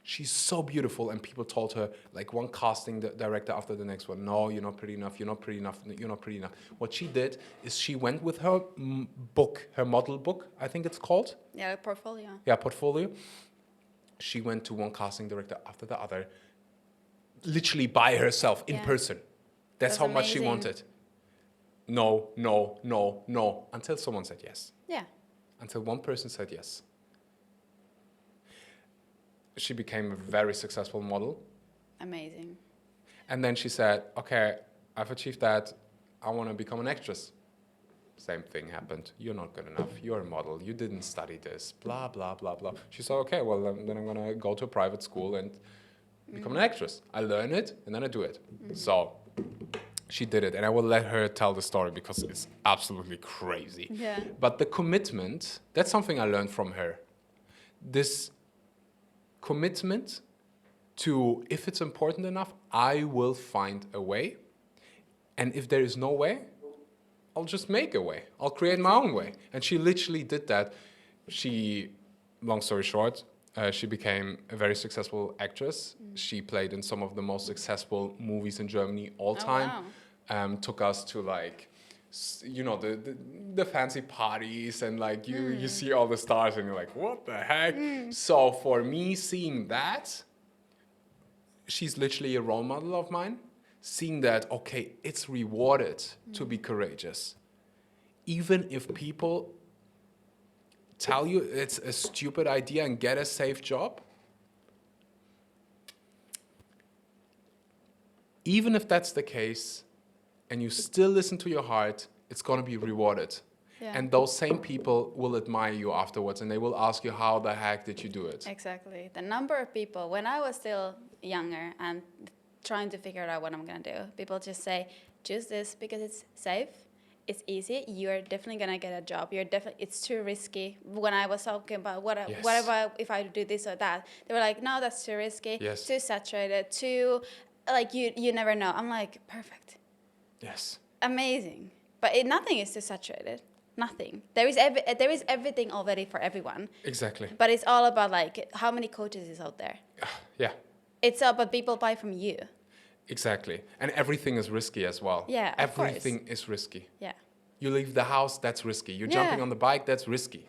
She's so beautiful, and people told her, like one casting director after the next one, no, you're not pretty enough, you're not pretty enough, you're not pretty enough. What she did is she went with her book, her model book, I think it's called. Yeah, portfolio. Yeah, portfolio. She went to one casting director after the other, literally by herself, in person. That's how much she wanted. No, no, no, no, until someone said yes. Yeah. Until one person said yes. She became a very successful model. Amazing. And then she said, okay, I've achieved that. I want to become an actress. Same thing happened. You're not good enough. You're a model. You didn't study this. Blah, blah, blah, blah. She said, okay, well, then I'm going to go to a private school and become an actress. I learn it, and then I do it. So she did it, and I will let her tell the story because it's absolutely crazy. Yeah. But the commitment, that's something I learned from her. This commitment to, if it's important enough, I will find a way. And if there is no way, I'll just make a way. I'll create my own way. And she literally did that. She, long story short, she became a very successful actress. She played in some of the most successful movies in Germany all time. Wow. Took us to like, you know, the fancy parties, and like you see all the stars and you're like, what the heck? So for me, seeing that, she's literally a role model of mine. Seeing that, okay, it's rewarded to be courageous. Even if people tell you it's a stupid idea and get a safe job, even if that's the case, and you still listen to your heart, it's going to be rewarded. Yeah. And those same people will admire you afterwards, and they will ask you, how the heck did you do it? Exactly. The number of people, when I was still younger and trying to figure out what I'm going to do, people just say, choose this because it's safe, it's easy, you're definitely going to get a job, it's too risky. When I was talking about what if I do this or that, they were like, no, that's too risky, too saturated, too, like, you never know. I'm like, perfect. Yes. Amazing. But nothing is too saturated. Nothing. There is everything already for everyone. Exactly. But it's all about like how many coaches is out there. Yeah. It's about people buy from you. Exactly. And everything is risky as well. Yeah, of course. Everything is risky. Yeah. You leave the house, that's risky. You're Yeah. jumping on the bike, that's risky.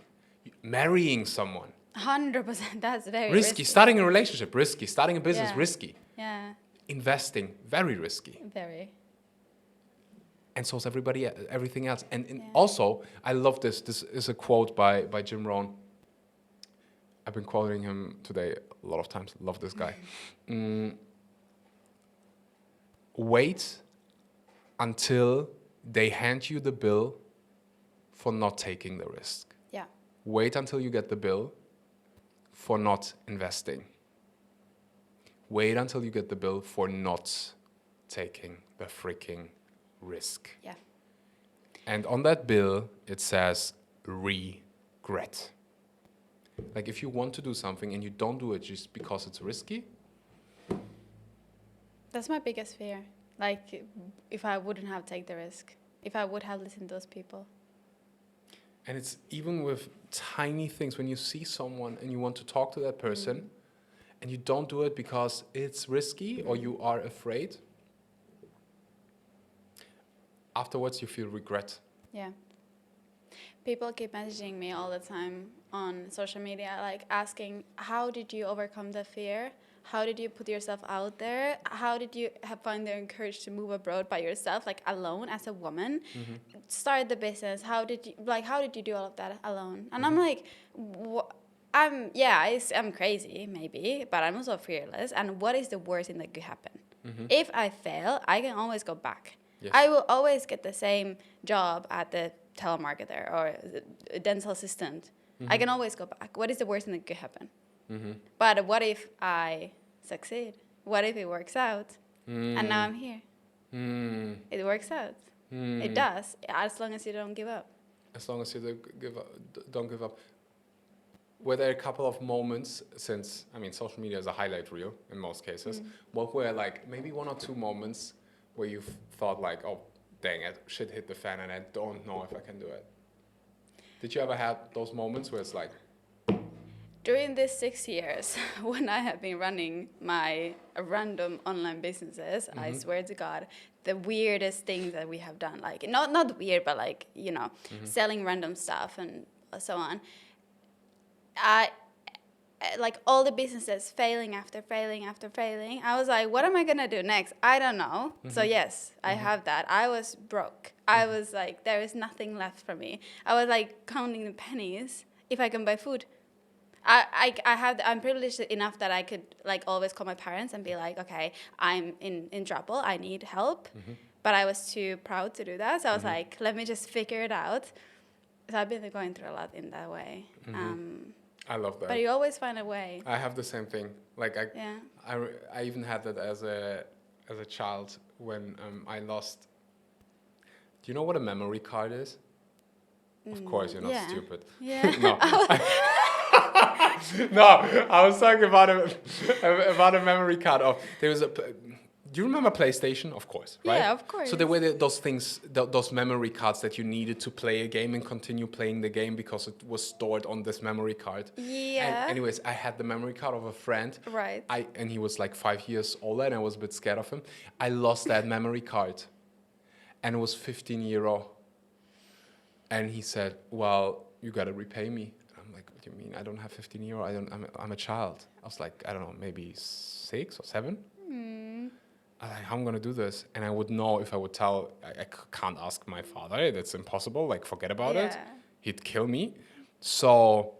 Marrying someone, 100%. That's very risky. Starting a relationship, risky. Starting a business, Yeah. risky. Yeah. Investing, very risky. Very. And so is everything else. And Yeah. also, I love this. This is a quote by Jim Rohn. I've been quoting him today a lot of times. Love this guy. Wait until they hand you the bill for not taking the risk. Yeah. Wait until you get the bill for not investing. Wait until you get the bill for not taking the freaking risk. Yeah. And on that bill, it says regret. Like if you want to do something and you don't do it just because it's risky. That's my biggest fear. Like, if I wouldn't have taken the risk, if I would have listened to those people. And it's even with tiny things, when you see someone and you want to talk to that person and you don't do it because it's risky or you are afraid, afterwards you feel regret. Yeah. People keep messaging me all the time on social media, like asking, how did you overcome the fear? How did you put yourself out there? How did you find the courage to move abroad by yourself, like alone as a woman? Start the business. How did you do all of that alone? And I'm like, I'm crazy maybe, but I'm also fearless. And what is the worst thing that could happen? If I fail, I can always go back. Yes. I will always get the same job at the telemarketer or a dental assistant. I can always go back. What is the worst thing that could happen? But what if I succeed? What if it works out? And now I'm here. It works out. It does, as long as you don't give up. As long as you don't give up. Were there a couple of moments since, I mean, social media is a highlight reel in most cases. What were like maybe 1 or 2 moments where you thought like, oh, dang it, shit hit the fan and I don't know if I can do it? Did you ever have those moments where it's like... During these 6 years, when I have been running my random online businesses, I swear to God, the weirdest things that we have done, like, not weird, but like, you know, selling random stuff and so on. Like all the businesses failing after failing after failing. I was like, what am I going to do next? I don't know. So yes, I have that. I was broke. I was like, there is nothing left for me. I was like counting the pennies if I can buy food. I'm privileged enough that I could like always call my parents and be like, okay, I'm in trouble. I need help. But I was too proud to do that. So I was like, let me just figure it out. So I've been going through a lot in that way. I love that. But you always find a way. I have the same thing. Like I even had that as a child when I lost. Do you know what a memory card is? Of course, you're not stupid. Yeah. No. No, I was talking about a memory card. There was do you remember PlayStation? Of course, right? Yeah, of course. So there were those things, those memory cards that you needed to play a game and continue playing the game because it was stored on this memory card. Yeah. And anyways, I had the memory card of a friend. Right. And he was like 5 years older and I was a bit scared of him. I lost that memory card and it was €15. And he said, well, you got to repay me. I'm like, what do you mean? I don't have €15. I'm a child. I was like, I don't know, maybe 6 or 7. I was like, how am I going to do this? And I would know if I would tell, I can't ask my father. That's impossible. Like, forget about it. He'd kill me. So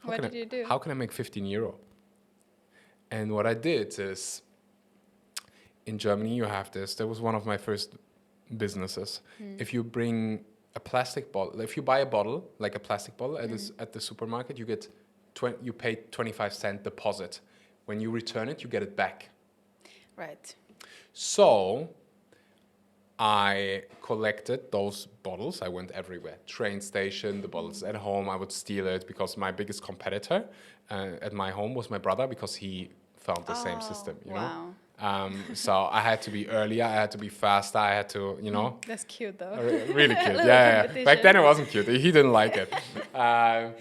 what did you do? How can I make €15? And what I did is, in Germany, you have this. That was one of my first businesses. If you bring a plastic bottle, if you buy a bottle, like a plastic bottle at the supermarket, you pay 25-cent deposit. When you return it, you get it back. Right. So I collected those bottles. I went everywhere. Train station, the bottles at home. I would steal it because my biggest competitor at my home was my brother because he found the same system. You know, So I had to be earlier, I had to be faster, I had to, you know. That's cute though. Really cute, yeah. Back then it wasn't cute. He didn't like it. A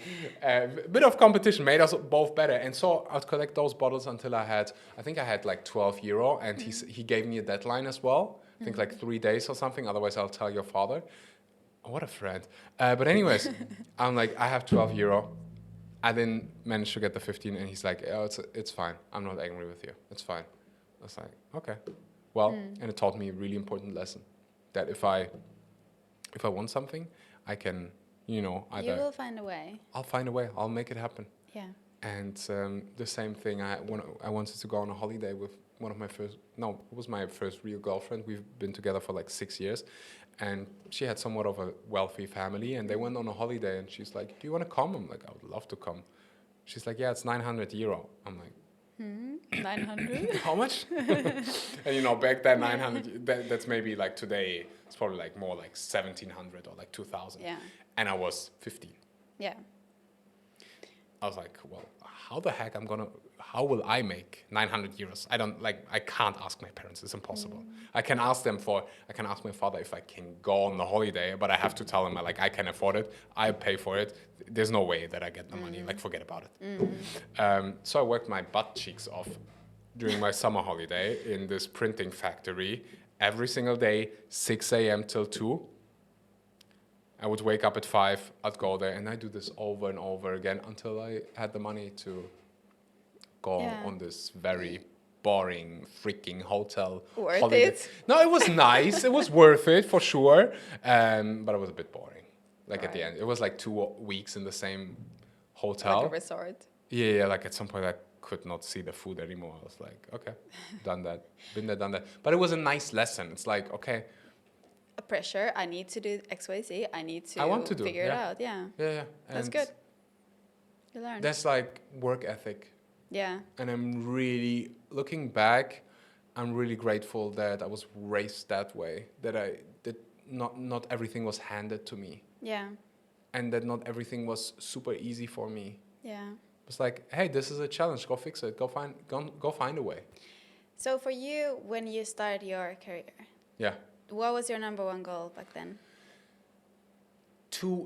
bit of competition made us both better. And so I'd collect those bottles until I think I had like 12 euro. And he gave me a deadline as well. I think like 3 days or something. Otherwise, I'll tell your father. Oh, what a friend. But anyways, I'm like, I have 12 euro. I didn't manage to get the 15. And he's like, oh, it's fine. I'm not angry with you. It's fine. I was like, okay. Well, and it taught me a really important lesson. That if I want something, I can, you know, either... You will find a way. I'll find a way. I'll make it happen. Yeah. And the same thing, I wanted to go on a holiday with it was my first real girlfriend. We've been together for like 6 years. And she had somewhat of a wealthy family. And they went on a holiday. And she's like, do you want to come? I'm like, I would love to come. She's like, yeah, it's 900 euro. I'm like, 900? how much? And you know, back then 900, that's maybe like today, it's probably like more like 1,700 or like 2,000. Yeah. And I was 15. Yeah. I was like, well, how will I make 900 euros? I can't ask my parents. It's impossible. I can ask my father if I can go on the holiday, but I have to tell him, like, I can afford it. I pay for it. There's no way that I get the money. Like, forget about it. So I worked my butt cheeks off during my summer holiday in this printing factory every single day, 6 a.m. till 2. I would wake up at 5, I'd go there, and I do this over and over again until I had the money to go on this very boring freaking hotel holiday. It? No, it was nice. It was worth it for sure, but it was a bit boring. Like at the end, it was like 2 weeks in the same hotel. Like a resort. Yeah, like at some point I could not see the food anymore. I was like, okay, done that, been there, done that. But it was a nice lesson. It's like, okay. A pressure. I need to do X, Y, Z. I need to figure it out. Yeah. Yeah. That's good. You learn. That's like work ethic. Yeah. And I'm really, looking back, I'm really grateful that I was raised that way. That not everything was handed to me. Yeah. And that not everything was super easy for me. Yeah. It's like, hey, this is a challenge. Go fix it. Go find a way. So for you, when you started your career, what was your number one goal back then?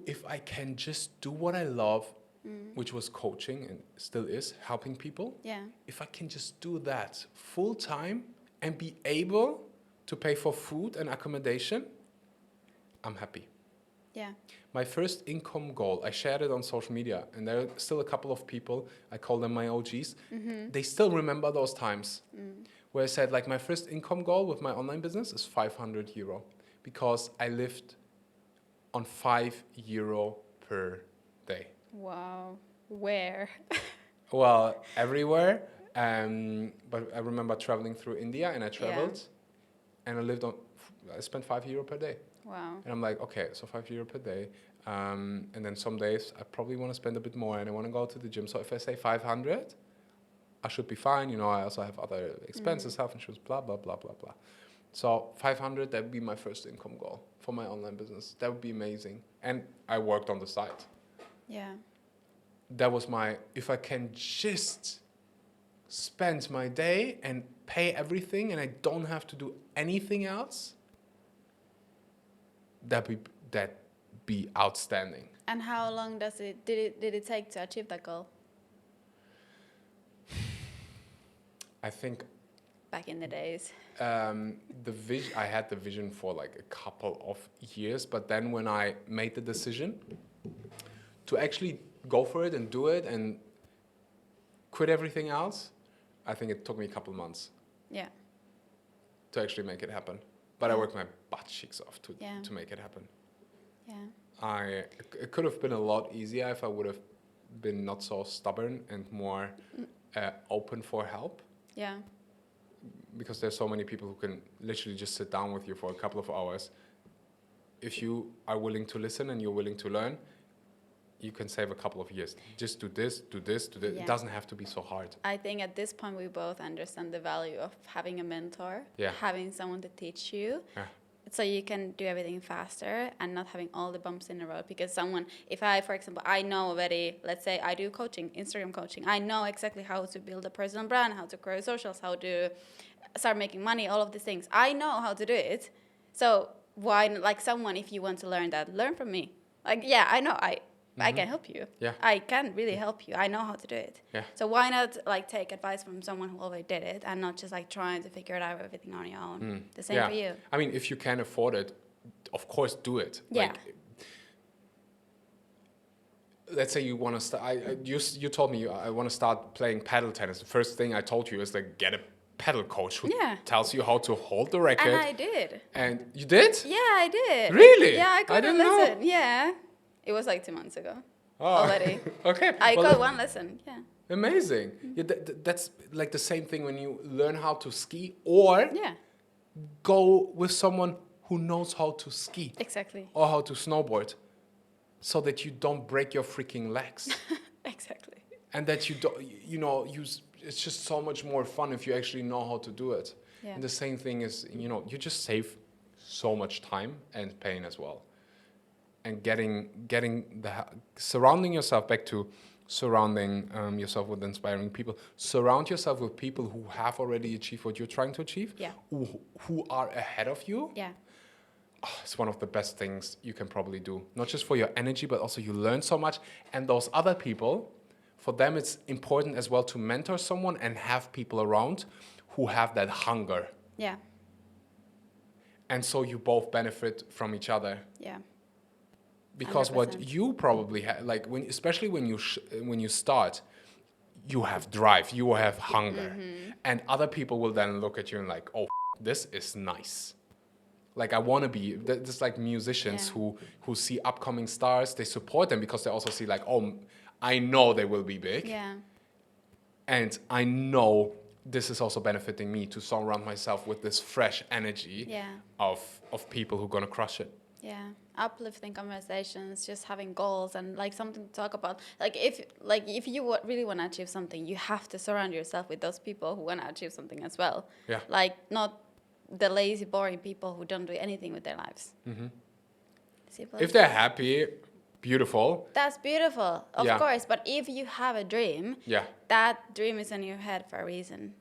If I can just do what I love, which was coaching and still is, helping people. Yeah. If I can just do that full time and be able to pay for food and accommodation, I'm happy. Yeah. My first income goal, I shared it on social media, and there are still a couple of people, I call them my OGs, they still remember those times where I said, like, my first income goal with my online business is 500 euro because I lived on 5 euro per day. Wow. Where? Well, everywhere. But I remember traveling through India, and I traveled, and I spent 5 euro per day. Wow. And I'm like, okay, so 5 euro per day. And then some days I probably want to spend a bit more, and I want to go to the gym. So if I say 500, I should be fine. You know, I also have other expenses, health insurance, blah, blah, blah, blah, blah. So 500, that would be my first income goal for my online business. That would be amazing. And I worked on the side. Yeah. That was if I can just spend my day and pay everything and I don't have to do anything else, that'd be outstanding. And how long did it take to achieve that goal? I think back in the days. I had the vision for like a couple of years, but then when I made the decision to actually go for it and do it and quit everything else, I think it took me a couple months. Yeah. To actually make it happen. But I worked my butt cheeks off to make it happen. Yeah. It could have been a lot easier if I would have been not so stubborn and more open for help. Yeah. Because there's so many people who can literally just sit down with you for a couple of hours. If you are willing to listen and you're willing to learn, you can save a couple of years. Just do this, do this, do this. Yeah. It doesn't have to be so hard. I think at this point we both understand the value of having a mentor, having someone to teach you. Yeah. So you can do everything faster and not having all the bumps in the road. Because if I, for example, I know already, let's say I do coaching, Instagram coaching, I know exactly how to build a personal brand, how to grow socials, how to start making money, all of these things. I know how to do it. So why, like someone, if you want to learn that, learn from me. Like, yeah, I know, I can help you. Yeah. I can really help you. I know how to do it. Yeah. So why not like take advice from someone who already did it and not just like trying to figure it out everything on your own. The same for you. I mean, if you can afford it, of course, do it. Yeah. Like, let's say you want to start. You told me I want to start playing paddle tennis. The first thing I told you is like get a paddle coach who tells you how to hold the racket. And I did. And you did? Yeah, I did. Really? Yeah, I got a didn't lesson. know. Yeah. It was like 2 months ago Oh. already. Okay. I got one lesson. Yeah. Amazing. Yeah, that's like the same thing when you learn how to ski or go with someone who knows how to ski. Exactly. Or how to snowboard so that you don't break your freaking legs. Exactly. And that you don't, it's just so much more fun if you actually know how to do it. Yeah. And the same thing is, you just save so much time and pain as well. And surrounding yourself, back to surrounding yourself with inspiring people, surround yourself with people who have already achieved what you're trying to achieve, who are ahead of you. Yeah. Oh, it's one of the best things you can probably do, not just for your energy, but also you learn so much. And those other people, for them, it's important as well to mentor someone and have people around who have that hunger. Yeah. And so you both benefit from each other. Yeah. Because 100%. what you probably have, like especially when you start, you have drive, you have hunger, and other people will then look at you and like, oh, this is nice. Like I want to be. There's like musicians who see upcoming stars, they support them because they also see like, oh, I know they will be big. Yeah. And I know this is also benefiting me to surround myself with this fresh energy of people who are gonna crush it. Yeah, uplifting conversations, just having goals and like something to talk about. If you really want to achieve something, you have to surround yourself with those people who want to achieve something as well. Yeah. Like not the lazy, boring people who don't do anything with their lives. Simple. If they're happy, beautiful. That's beautiful, of course. But if you have a dream, that dream is in your head for a reason.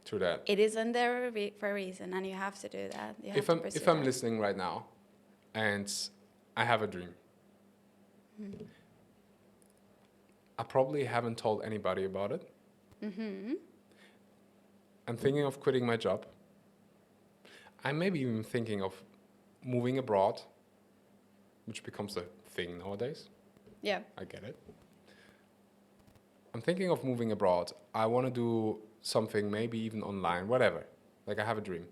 True that. It is in there for a reason, and you have to do that. If I'm listening right now, and I have a dream, I probably haven't told anybody about it. I'm thinking of quitting my job. I'm maybe even thinking of moving abroad, which becomes a thing nowadays. Yeah. I get it. I'm thinking of moving abroad. I want to do something, maybe even online, whatever. Like I have a dream.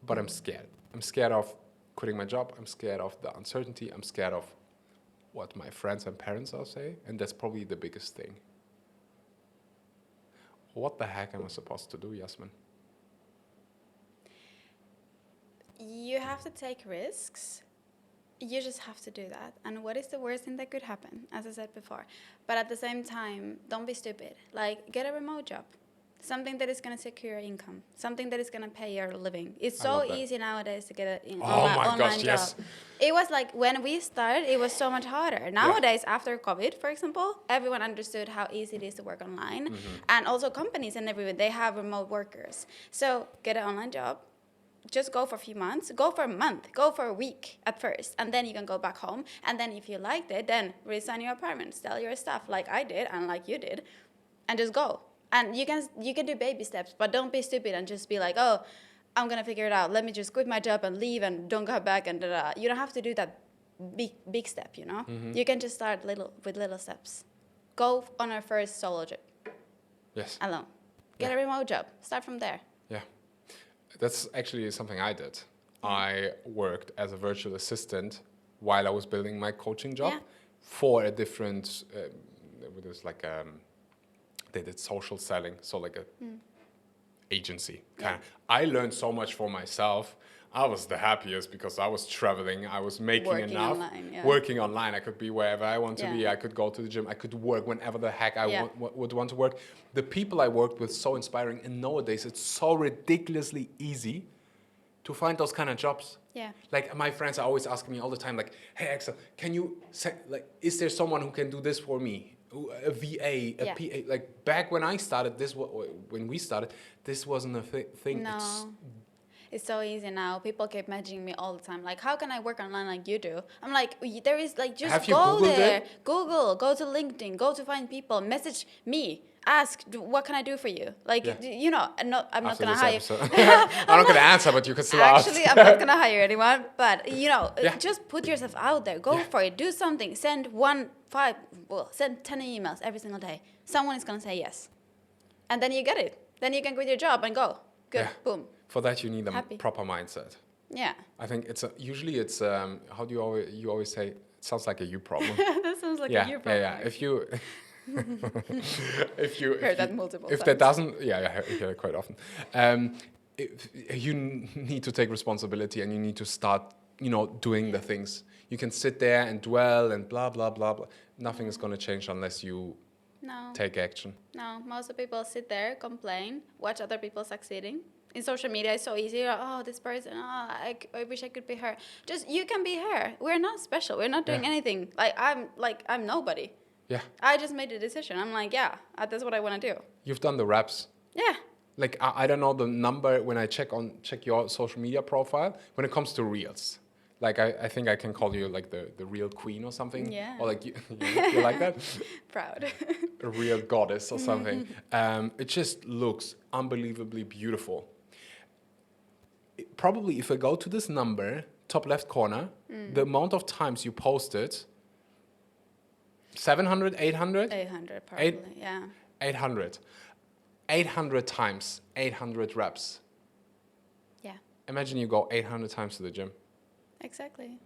But I'm scared. I'm scared of quitting my job. I'm scared of the uncertainty. I'm scared of what my friends and parents will say. And that's probably the biggest thing. What the heck am I supposed to do, Jasmin? You have to take risks. You just have to do that. And what is the worst thing that could happen, as I said before? But at the same time, don't be stupid. Like, get a remote job. Something that is going to secure income. Something that is going to pay your living. It's so easy nowadays to get an online job. Yes. It was like, when we started, it was so much harder. Nowadays, after COVID, for example, everyone understood how easy it is to work online. And also companies and everyone, they have remote workers. So get an online job. Just go for a few months, go for a month, go for a week at first, and then you can go back home. And then if you liked it, then resign your apartment, sell your stuff like I did and like you did, and just go. And you can do baby steps, but don't be stupid and just be like, oh, I'm going to figure it out. Let me just quit my job and leave and don't go back and da-da. You don't have to do that big step, you know? You can just start with little steps. Go on our first solo trip. Yes. Alone. Get a remote job. Start from there. Yeah. That's actually something I did. I worked as a virtual assistant while I was building my coaching job for a different, it was like, they did social selling, so like a agency. I learned so much for myself. I was the happiest because I was traveling, I was making enough, working online. I could be wherever I want to be. I could go to the gym. I could work whenever the heck I would want to work. The people I worked with, so inspiring. And nowadays, it's so ridiculously easy to find those kind of jobs. Yeah. Like my friends are always asking me all the time, like, hey, Axel, can you, is there someone who can do this for me? a VA, a PA. Like back when I started, when we started, this wasn't a thing. No. It's so easy now. People keep messaging me all the time. Like, how can I work online like you do? I'm like, there is like, just Have you go Googled there. it? Google, go to LinkedIn, go to find people, message me, ask, what can I do for you? Like, you know, I'm not After going to this hire. episode. I'm not going to answer, but you can still ask. Actually, I'm not going to hire anyone. But, you know, just put yourself out there. Go for it. Do something. Send 10 emails every single day. Someone is going to say yes. And then you get it. Then you can quit your job and go. Good. Boom. For that, you need a proper mindset. Yeah. I think usually it's how do you always say? It sounds like a you problem. That sounds like a you problem. Yeah. If you heard that multiple times. If that doesn't, I hear it quite often. You need to take responsibility and you need to start, doing the things. You can sit there and dwell and blah blah blah blah. Nothing is going to change unless you take action. No, most of people sit there, complain, watch other people succeeding. In social media, it's so easy. Oh, this person, I wish I could be her. Just, you can be her. We're not special. We're not doing anything. I'm nobody. Yeah. I just made a decision. I'm like, that's what I want to do. You've done the reps. Yeah. Like, I don't know the number when I check your social media profile when it comes to reels. Like, I think I can call you like the real queen or something. Yeah. Or like, you like that? Proud. A real goddess or something. It just looks unbelievably beautiful. Probably if I go to this number, top left corner, the amount of times you posted, 700, 800? 800 probably, 800. 800 times, 800 reps. Yeah. Imagine you go 800 times to the gym. Exactly.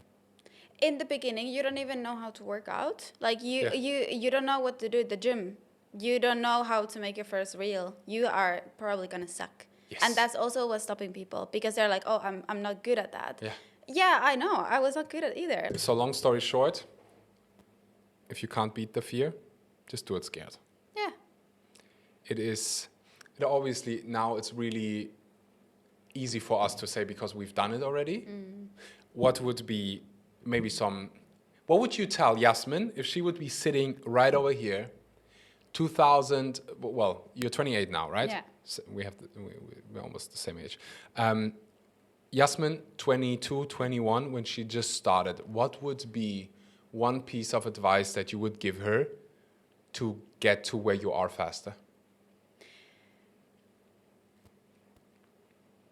In the beginning, you don't even know how to work out. Like, you don't know what to do at the gym. You don't know how to make your first reel. You are probably going to suck. Yes. And that's also what's stopping people, because they're like, oh, I'm not good at that. Yeah, I know. I was not good at either. So long story short, if you can't beat the fear, just do it scared. Yeah. It obviously, now it's really easy for us to say because we've done it already. What would be maybe what would you tell Jasmin if she would be sitting right over here, 2000, well, you're 28 now, right? Yeah. So we're almost the same age. Jasmin, 22, 21, when she just started, what would be one piece of advice that you would give her to get to where you are faster?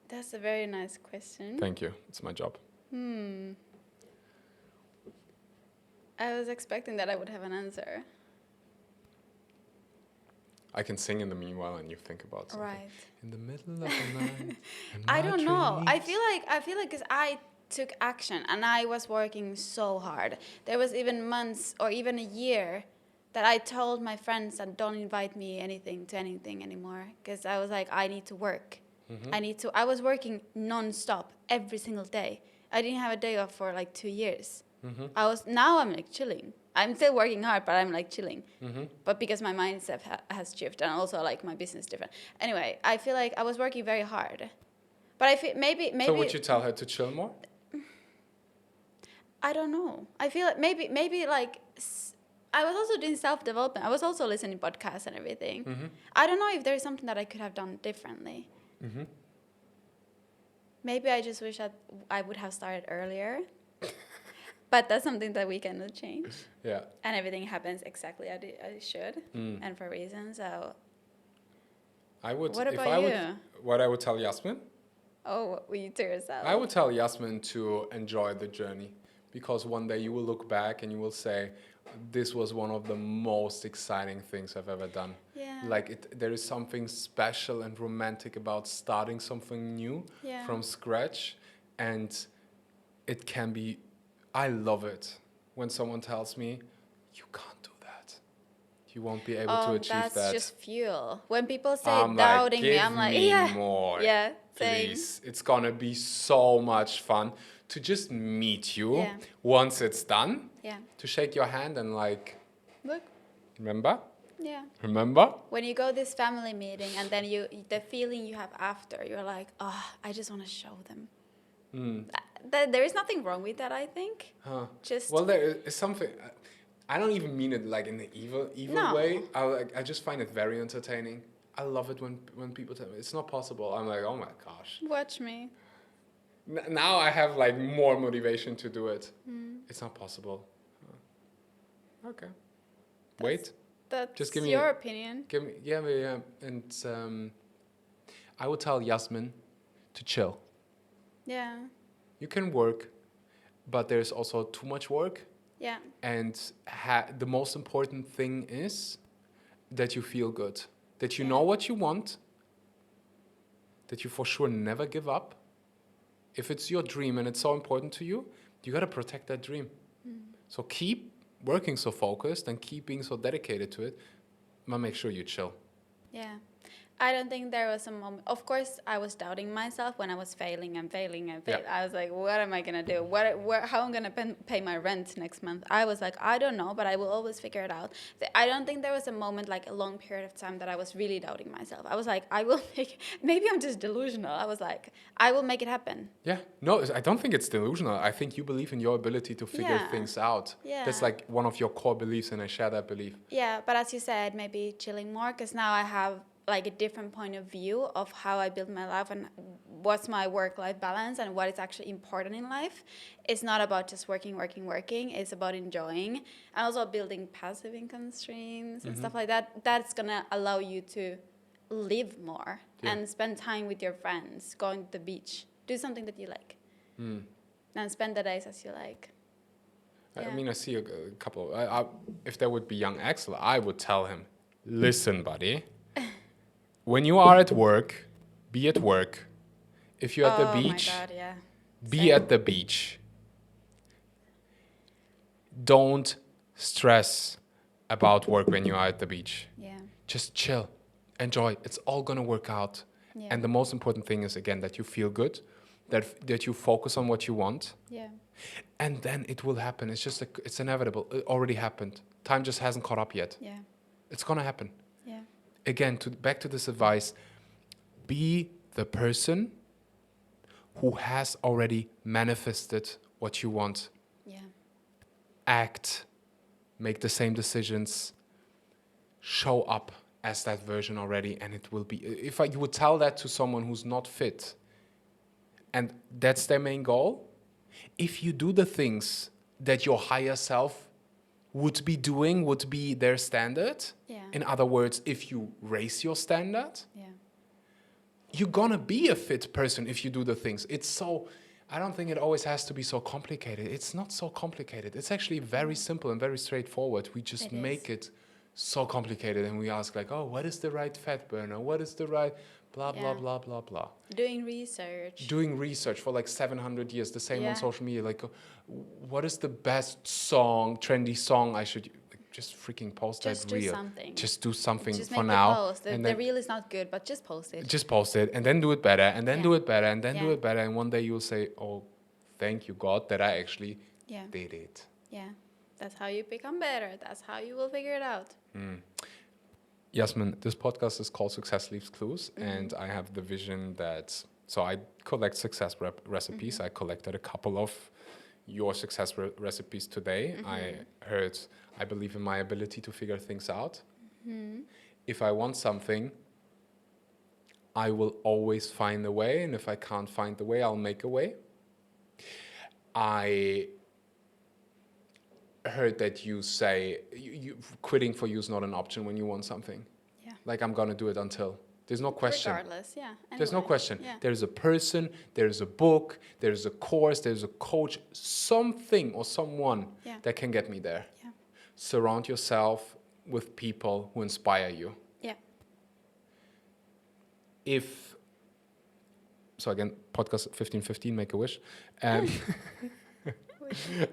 That's a very nice question. Thank you. It's my job. I was expecting that I would have an answer. I can sing in the meanwhile and you think about something. Right. In the middle of the night. I don't know. I feel like because I took action and I was working so hard. There was even months or even a year that I told my friends that don't invite me to anything anymore, because I was like, I need to work. I was working non-stop every single day. I didn't have a day off for like 2 years. Now I'm like chilling. I'm still working hard, but I'm like chilling. But because my mindset has shifted, and also like my business different. Anyway, I feel like I was working very hard. But I feel maybe. So would you tell her to chill more? I don't know. I feel like maybe like I was also doing self-development. I was also listening to podcasts and everything. I don't know if there's something that I could have done differently. Maybe I just wish that I would have started earlier. But that's something that we cannot change. Yeah. And everything happens exactly as it should, and for reasons. So. What about you? What I would tell Jasmin? Oh, you to yourself. I would tell Jasmin to enjoy the journey, because one day you will look back and you will say, this was one of the most exciting things I've ever done. Yeah. Like there is something special and romantic about starting something new from scratch, and it can be. I love it when someone tells me, you can't do that. You won't be able to achieve that. That's just fuel. When people say doubting me, I'm like, yeah. More. Yeah, please. same. It's going to be so much fun to just meet you once it's done. Yeah. To shake your hand and like, look. Remember? Yeah. Remember? When you go this family meeting and then the feeling you have after, you're like, I just want to show them. There is nothing wrong with that, I think. Well, there is something. I don't even mean it like in the evil No. way. I just find it very entertaining. I love it when people tell me it's not possible. I'm like, oh my gosh. Watch me. Now I have like more motivation to do it. It's not possible. Okay. Wait. That's Just give me your opinion. Yeah. And I would tell Jasmin to chill. Yeah. You can work, but there's also too much work. Yeah. And the most important thing is that you feel good, that you Yeah. know what you want, that you for sure never give up. If it's your dream and it's so important to you, you got to protect that dream. So keep working so focused and keep being so dedicated to it, but make sure you chill. Yeah. I don't think there was a moment. Of course, I was doubting myself when I was failing. Yeah. I was like, what am I going to do? How am I going to pay my rent next month? I was like, I don't know, but I will always figure it out. I don't think there was a moment, like a long period of time, that I was really doubting myself. I was like, I will make, maybe I'm just delusional. I was like, I will make it happen. Yeah, no, I don't think it's delusional. I think you believe in your ability to figure Yeah. things out. Yeah. That's like one of your core beliefs, and I share that belief. Yeah, but as you said, maybe chilling more, because now I have like a different point of view of how I build my life and what's my work-life balance and what is actually important in life. It's not about just working. It's about enjoying and also building passive income streams and stuff like that. That's going to allow you to live more and spend time with your friends, going to the beach, do something that you like, and spend the days as you like. I mean, I see a couple. If there would be young Axel, I would tell him, listen, buddy, when you are at work, be at work. If you're at the beach, Oh my God, yeah. be Same. at the beach. Don't stress about work when you are at the beach. Yeah. Just chill, enjoy. It's all gonna work out. Yeah. And the most important thing is, again, that you feel good, that you focus on what you want. Yeah. And then it will happen. It's just it's inevitable. It already happened. Time just hasn't caught up yet. Yeah. It's gonna happen. Yeah. Again, back to this advice: be the person who has already manifested what you want. Yeah. Act, make the same decisions, show up as that version already, and it will be. If you would tell that to someone who's not fit, and that's their main goal, if you do the things that your higher self would be doing, would be their standard. Yeah. In other words, if you raise your standard, Yeah. you're gonna be a fit person if you do the things. I don't think it always has to be so complicated. It's not so complicated. It's actually very simple and very straightforward. We just make it so complicated, and we ask like, oh, what is the right fat burner? What is the right blah, blah, blah, blah, blah. Doing research For like 700 years, the same Yeah. on social media. Like, what is the best song, trendy song I should just freaking post Just that do reel. something. Just do something Just for make now. the post. And The then reel is not good, but just post it. just post it, and then do it better, and then Yeah. do it better, and then do Yeah. it better. And one day you'll say, oh, thank you, God, that I actually Yeah. did it. Yeah. That's how you become better. That's how you will figure it out. Jasmin, this podcast is called Success Leaves Clues, and I have the vision that, so I collect success recipes. I collected a couple of your success recipes today. I believe in my ability to figure things out. If I want something, I will always find a way, and if I can't find the way, I'll make a way. I heard that you say quitting for you is not an option when you want something. Yeah. Like, I'm gonna do it until. There's no question. Regardless, yeah. There's no Anyway, question. Yeah. There's a person, there's a book, there's a course, there's a coach, something or someone Yeah. that can get me there. Yeah. Surround yourself with people who inspire you. Yeah. So again, podcast 1515, make a wish.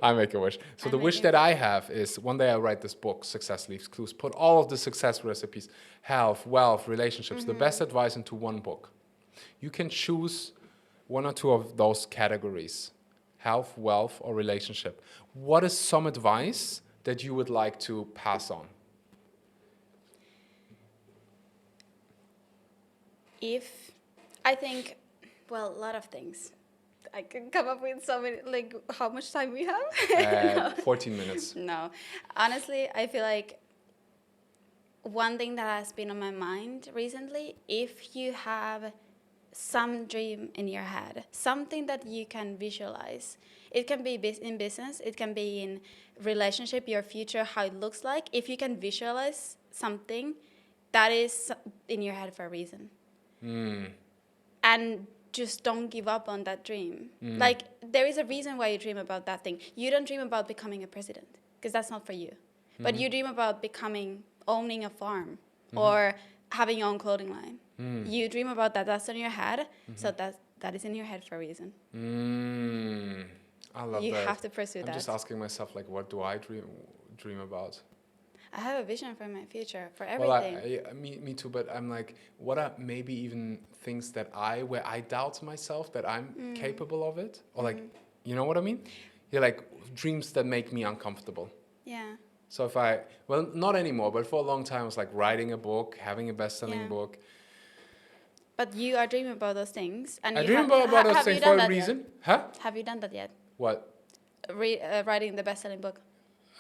I make a wish. So the wish that I have is one day I write this book, Success Leaves Clues, put all of the success recipes, health, wealth, relationships, the best advice into one book. You can choose one or two of those categories, health, wealth, or relationship. What is some advice that you would like to pass on? I think, well, a lot of things. I can come up with so many, like, how much time we have? No. 14 minutes. No. Honestly, I feel like one thing that has been on my mind recently, if you have some dream in your head, something that you can visualize, it can be in business, it can be in relationship, your future, how it looks like. If you can visualize something, that is in your head for a reason. And just don't give up on that dream. Like, there is a reason why you dream about that thing. You don't dream about becoming a president, because that's not for you. But you dream about owning a farm or having your own clothing line. You dream about that. That's in your head. So that is in your head for a reason. I love that. You have to pursue that. I'm just asking myself, like, what do I dream about? I have a vision for my future, for everything. Well, me too, but I'm like, what are maybe even things where I doubt myself that I'm capable of it? Or like, you know what I mean? Yeah, like dreams that make me uncomfortable. Yeah. So not anymore, but for a long time I was like writing a book, having a best-selling book. But you are dreaming about those things. And I dream about those things for a reason. Yet? Huh? Have you done that yet? What? Writing the best-selling book.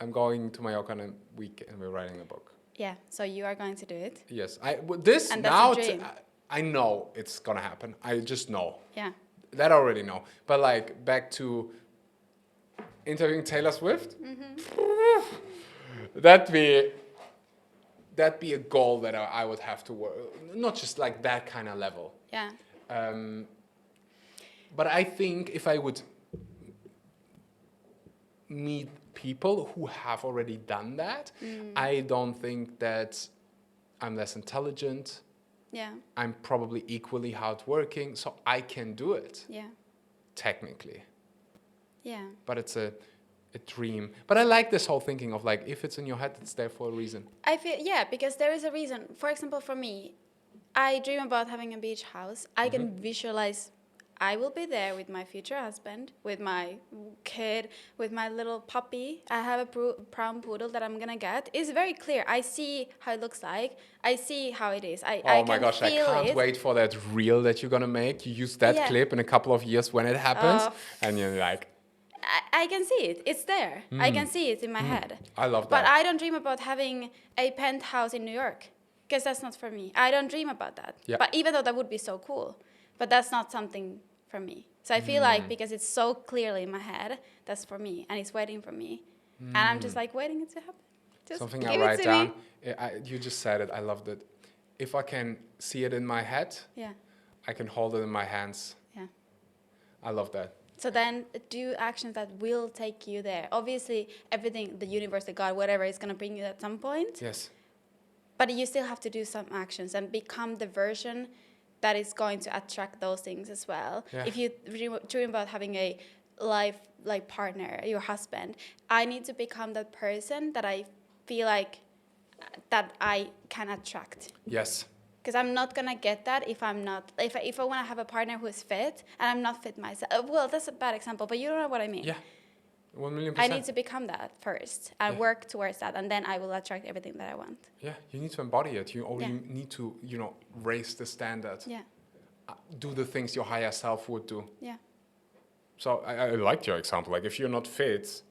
I'm going to Mallorca in a week and we're writing a book. Yeah, so you are going to do it. Yes. I know it's going to happen. I just know. Yeah. That I already know. But like back to interviewing Taylor Swift. That'd be a goal that I would have to work. Not just like that kind of level. Yeah. But I think if I would meet people who have already done that, I don't think that I'm less intelligent. Yeah. I'm probably equally hardworking, so I can do it. Yeah. Technically. Yeah. But it's a dream. But I like this whole thinking of like, if it's in your head, it's there for a reason. I feel, because there is a reason. For example, for me, I dream about having a beach house. I can visualize I will be there with my future husband, with my kid, with my little puppy. I have a brown poodle that I'm going to get. It's very clear. I see how it looks like. I see how it is. Oh my gosh, I can't wait for that reel that you're going to make. You use that clip in a couple of years when it happens. And you're like... I can see it. It's there. I can see it in my head. I love that. But I don't dream about having a penthouse in New York, because that's not for me. I don't dream about that. Yeah. But even though that would be so cool, but that's not something for me. So I feel like because it's so clearly in my head, that's for me, and it's waiting for me. And I'm just like waiting it to happen. Just something I write down. You just said it. I loved it. If I can see it in my head, I can hold it in my hands. Yeah. I love that. So then do actions that will take you there. Obviously, everything, the universe, the God, whatever, is going to bring you at some point. Yes. But you still have to do some actions and become the version that is going to attract those things as well. Yeah. If you dream about having a life like partner, your husband, I need to become that person that I feel like that I can attract. Yes. Because I'm not gonna get that if I'm not. If I want to have a partner who is fit and I'm not fit myself. Well, that's a bad example, but you don't know what I mean. Yeah, 1,000,000%. I need to become that first and work towards that, and then I will attract everything that I want. Yeah, you need to embody it. You already need to, raise the standard. Yeah. Do the things your higher self would do. Yeah. So I liked your example. Like if you're not fit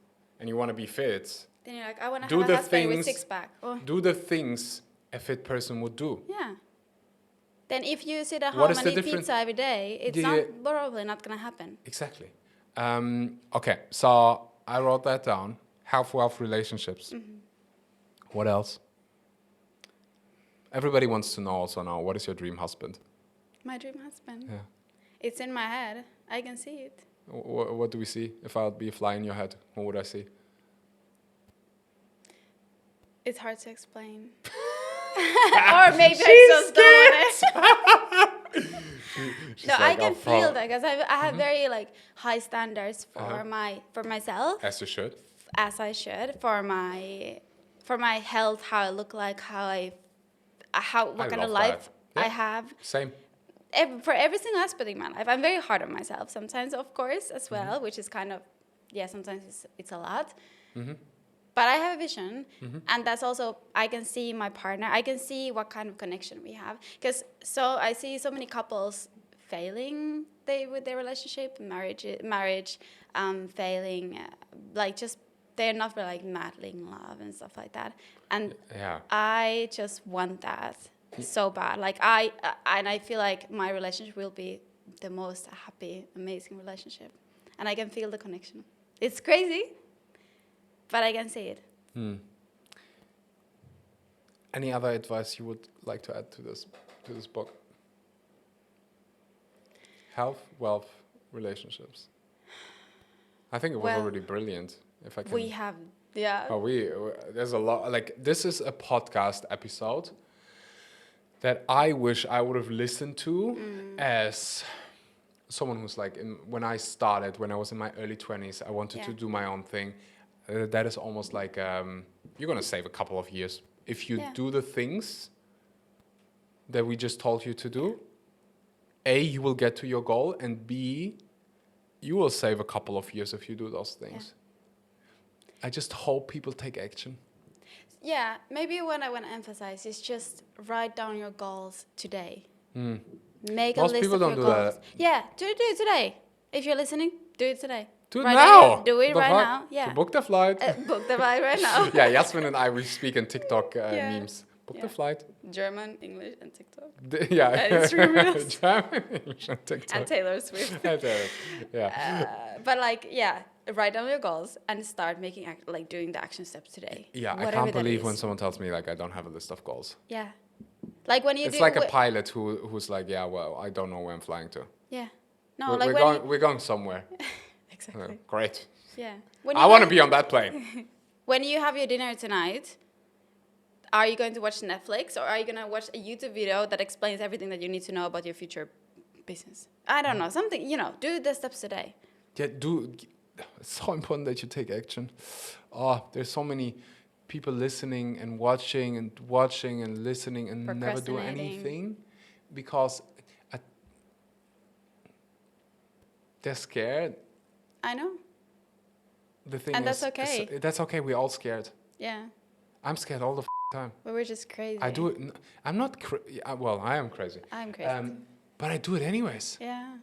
and you want to be fit, then you're like, I want to have a husband with six-pack. Oh. Do the things a fit person would do. Yeah. Then if you sit at home and eat pizza every day, it's probably not going to happen. Exactly. Okay, so I wrote that down. Health relationships. Mm-hmm. What else? Everybody wants to know also now, what is your dream husband? My dream husband? Yeah. It's in my head. I can see it. What do we see? If I would be a fly in your head, what would I see? It's hard to explain. Or maybe I'm so scared. No, I can feel that because I have very high standards for myself. As you should. As I should for my health, how I look like, what kind of life I have. Same. For every single aspect in my life, I'm very hard on myself sometimes, of course, as well, which is kind of sometimes it's a lot. Mm-hmm. But I have a vision, and that's also, I can see my partner, I can see what kind of connection we have. Because I see so many couples failing with their relationship, marriage, failing, like just they're not really like madly in love and stuff like that. And I just want that so bad. Like I feel like my relationship will be the most happy, amazing relationship, and I can feel the connection. It's crazy, but I can see it. Any other advice you would like to add to this book? Health, wealth, relationships. I think it was already brilliant. If I can. We have, yeah. Oh, there's a lot. Like, this is a podcast episode that I wish I would have listened to as someone who's like, when I started, when I was in my early 20s, I wanted to do my own thing. That is almost like you're gonna save a couple of years if you do the things that we just told you to do. A, you will get to your goal, and B, you will save a couple of years if you do those things. I just hope people take action. Yeah, maybe what I want to emphasize is just write down your goals today. Make a list of your goals. Yeah, do it today. If you're listening, do it today. Do it now. Do it right now. Yeah. So book the flight. Book the flight right now. Yeah, Jasmin and I, we speak in TikTok memes. Book the flight. German, English, and TikTok. And it's real. German, English, and TikTok. And Taylor Swift. But like, write down your goals and start making doing the action steps today. Yeah, I can't believe when someone tells me like I don't have a list of goals. Yeah. Like when you it's like a pilot who's like, yeah, well, I don't know where I'm flying to. Yeah. No, we're going somewhere. Exactly. Great. Yeah. I want to be on that plane. When you have your dinner tonight, are you going to watch Netflix, or are you going to watch a YouTube video that explains everything that you need to know about your future business? I don't know. Something, do the steps today. Yeah, it's so important that you take action. Oh, there's so many people listening and watching and listening and never do anything because they're scared. I know. The thing and that's okay. That's okay. We're all scared. Yeah. I'm scared all the time. But we're just crazy. I do it. I'm not well, I am crazy. I'm crazy. But I do it anyways. Yeah.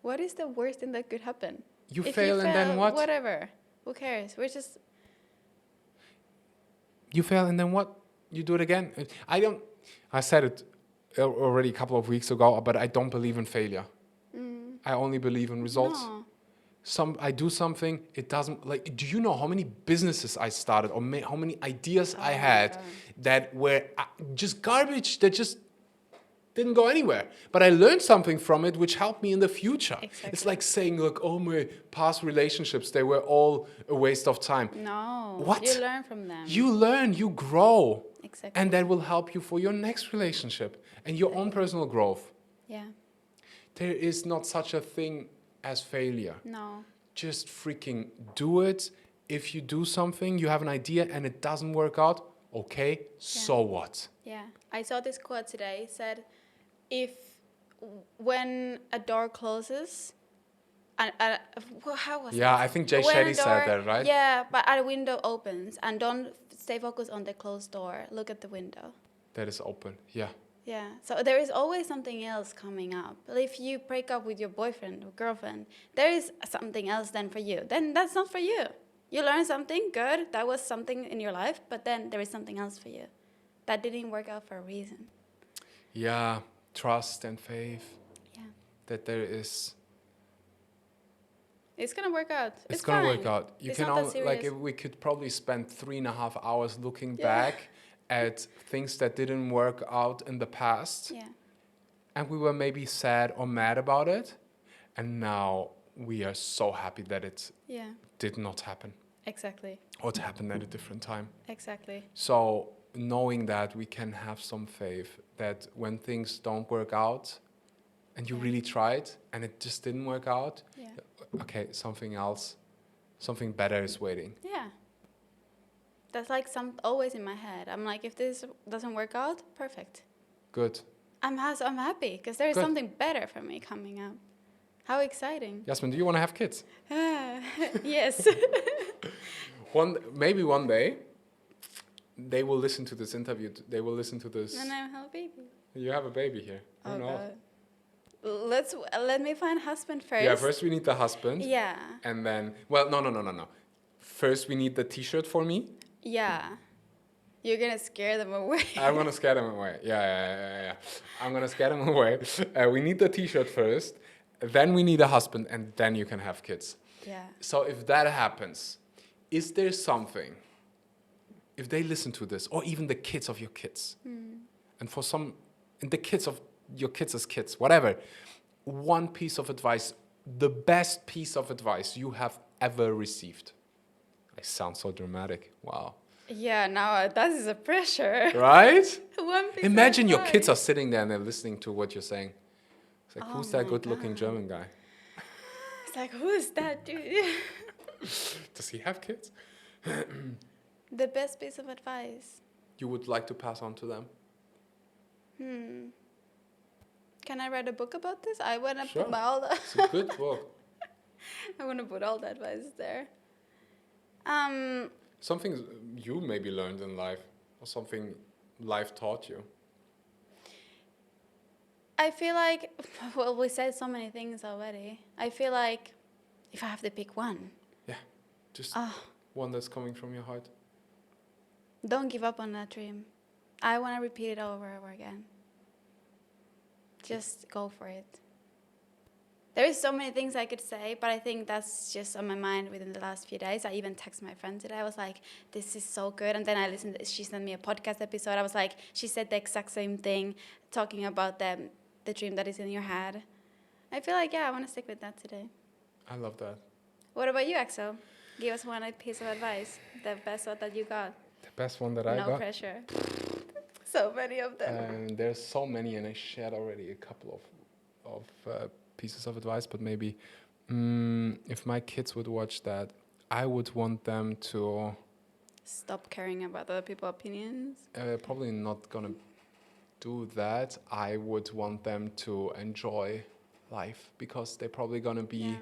What is the worst thing that could happen? You fail and then what? Whatever. Who cares? We're just... You fail and then what? You do it again? I said it already a couple of weeks ago, but I don't believe in failure. I only believe in results. No. I do something, it doesn't, like, do you know how many businesses I started or how many ideas I had that were just garbage, that just didn't go anywhere? But I learned something from it which helped me in the future. Exactly. It's like saying, look, oh, my past relationships, they were all a waste of time. No. What? You learn from them. You learn, you grow. Exactly. And that will help you for your next relationship and your own personal growth. Yeah. There is not such a thing as failure. No. Just freaking do it. If you do something, you have an idea and it doesn't work out, okay, so what? Yeah. I saw this quote today. It said, when a door closes, how was it? Yeah, I think Jay Shetty said that, right? Yeah, but a window opens and don't stay focused on the closed door. Look at the window. That is open, yeah. Yeah, so there is always something else coming up. But if you break up with your boyfriend or girlfriend, there is something else then for you. Then that's not for you. You learned something, good, that was something in your life, but then there is something else for you. That didn't work out for a reason. Yeah, trust and faith. Yeah. That there is... It's going to work out. It's going to work out. You can only, like, we could probably spend 3.5 hours looking back at things that didn't work out in the past. Yeah. And we were maybe sad or mad about it. And now we are so happy that it did not happen. Exactly. Or it happened at a different time. Exactly. So knowing that, we can have some faith that when things don't work out and you really tried and it just didn't work out, okay, something better is waiting. Yeah. That's like always in my head. I'm like, if this doesn't work out, perfect. Good. I'm happy because there is something better for me coming up. How exciting. Jasmin, do you want to have kids? Yes. Maybe one day, they will listen to this interview. They will listen to this. And I have a baby. You have a baby here. Oh, God. let me find husband first. Yeah, first we need the husband. Yeah. And then, well, no. First we need the t-shirt for me. Yeah. You're gonna scare them away. I'm gonna scare them away. Yeah. I'm gonna scare them away. We need the t-shirt first. Then we need a husband, and then you can have kids. Yeah. So if that happens, is there something, if they listen to this, or even the kids of your kids, and for some, and the kids of your kids as kids, whatever, one piece of advice, the best piece of advice you have ever received? I sound so dramatic. Wow. Yeah, now that is a pressure. Right? One piece Imagine of your advice. kids are sitting there and they're listening to what you're saying. It's like, Oh who's that my good-looking God. German guy? It's like, who is that dude? Does he have kids? The best piece of advice. You would like to pass on to them? Can I write a book about this? I want to Sure. put all the It's a good book. I want to put all the advice there. Something you maybe learned in life, or something life taught you. I feel like, well, we said so many things already. I feel like if I have to pick one, Yeah, just one that's coming from your heart. don't give up on that dream. I want to repeat it over and over again. Just go for it. There is so many things I could say, but I think that's just on my mind within the last few days. I even texted my friend today. I was like, this is so good. And then I listened, she sent me a podcast episode. I was like, she said the exact same thing, talking about the dream that is in your head. I feel like, yeah, I want to stick with that today. I love that. What about you, Axel? Give us one piece of advice. The best one that you got. The best one that I got. No pressure. So many of them. There's so many, and I shared already a couple of pieces of advice, but maybe if my kids would watch that, I would want them to... Stop caring about other people's opinions. Probably not gonna do that. I would want them to enjoy life, because they're probably gonna be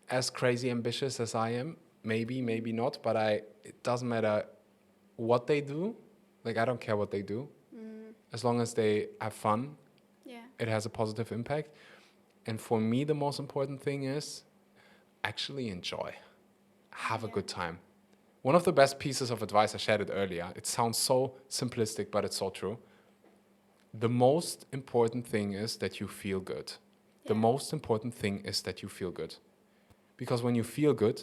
as crazy ambitious as I am. Maybe not, but it doesn't matter what they do. Like, I don't care what they do. As long as they have fun, it has a positive impact. And for me, the most important thing is actually enjoy. Have a good time. One of the best pieces of advice, I shared it earlier. It sounds so simplistic, but it's so true. The most important thing is that you feel good. The most important thing is that you feel good. Because when you feel good,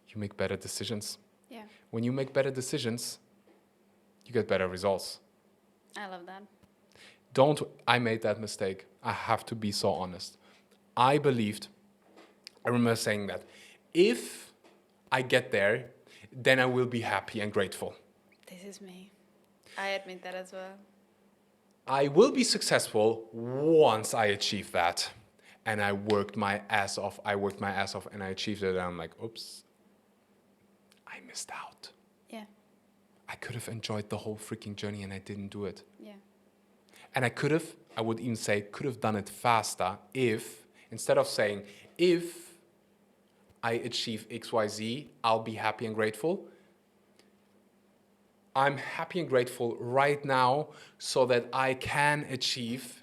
you make better decisions. Yeah. When you make better decisions, you get better results. I love that. I made that mistake. I have to be so honest. I remember saying that if I get there, then I will be happy and grateful. This is me. I admit that as well. I will be successful once I achieve that. And I worked my ass off and I achieved it. And I'm like, oops, I missed out. Yeah. I could have enjoyed the whole freaking journey and I didn't do it. Yeah. And I would even say, could have done it faster if, instead of saying, if I achieve XYZ, I'll be happy and grateful. I'm happy and grateful right now so that I can achieve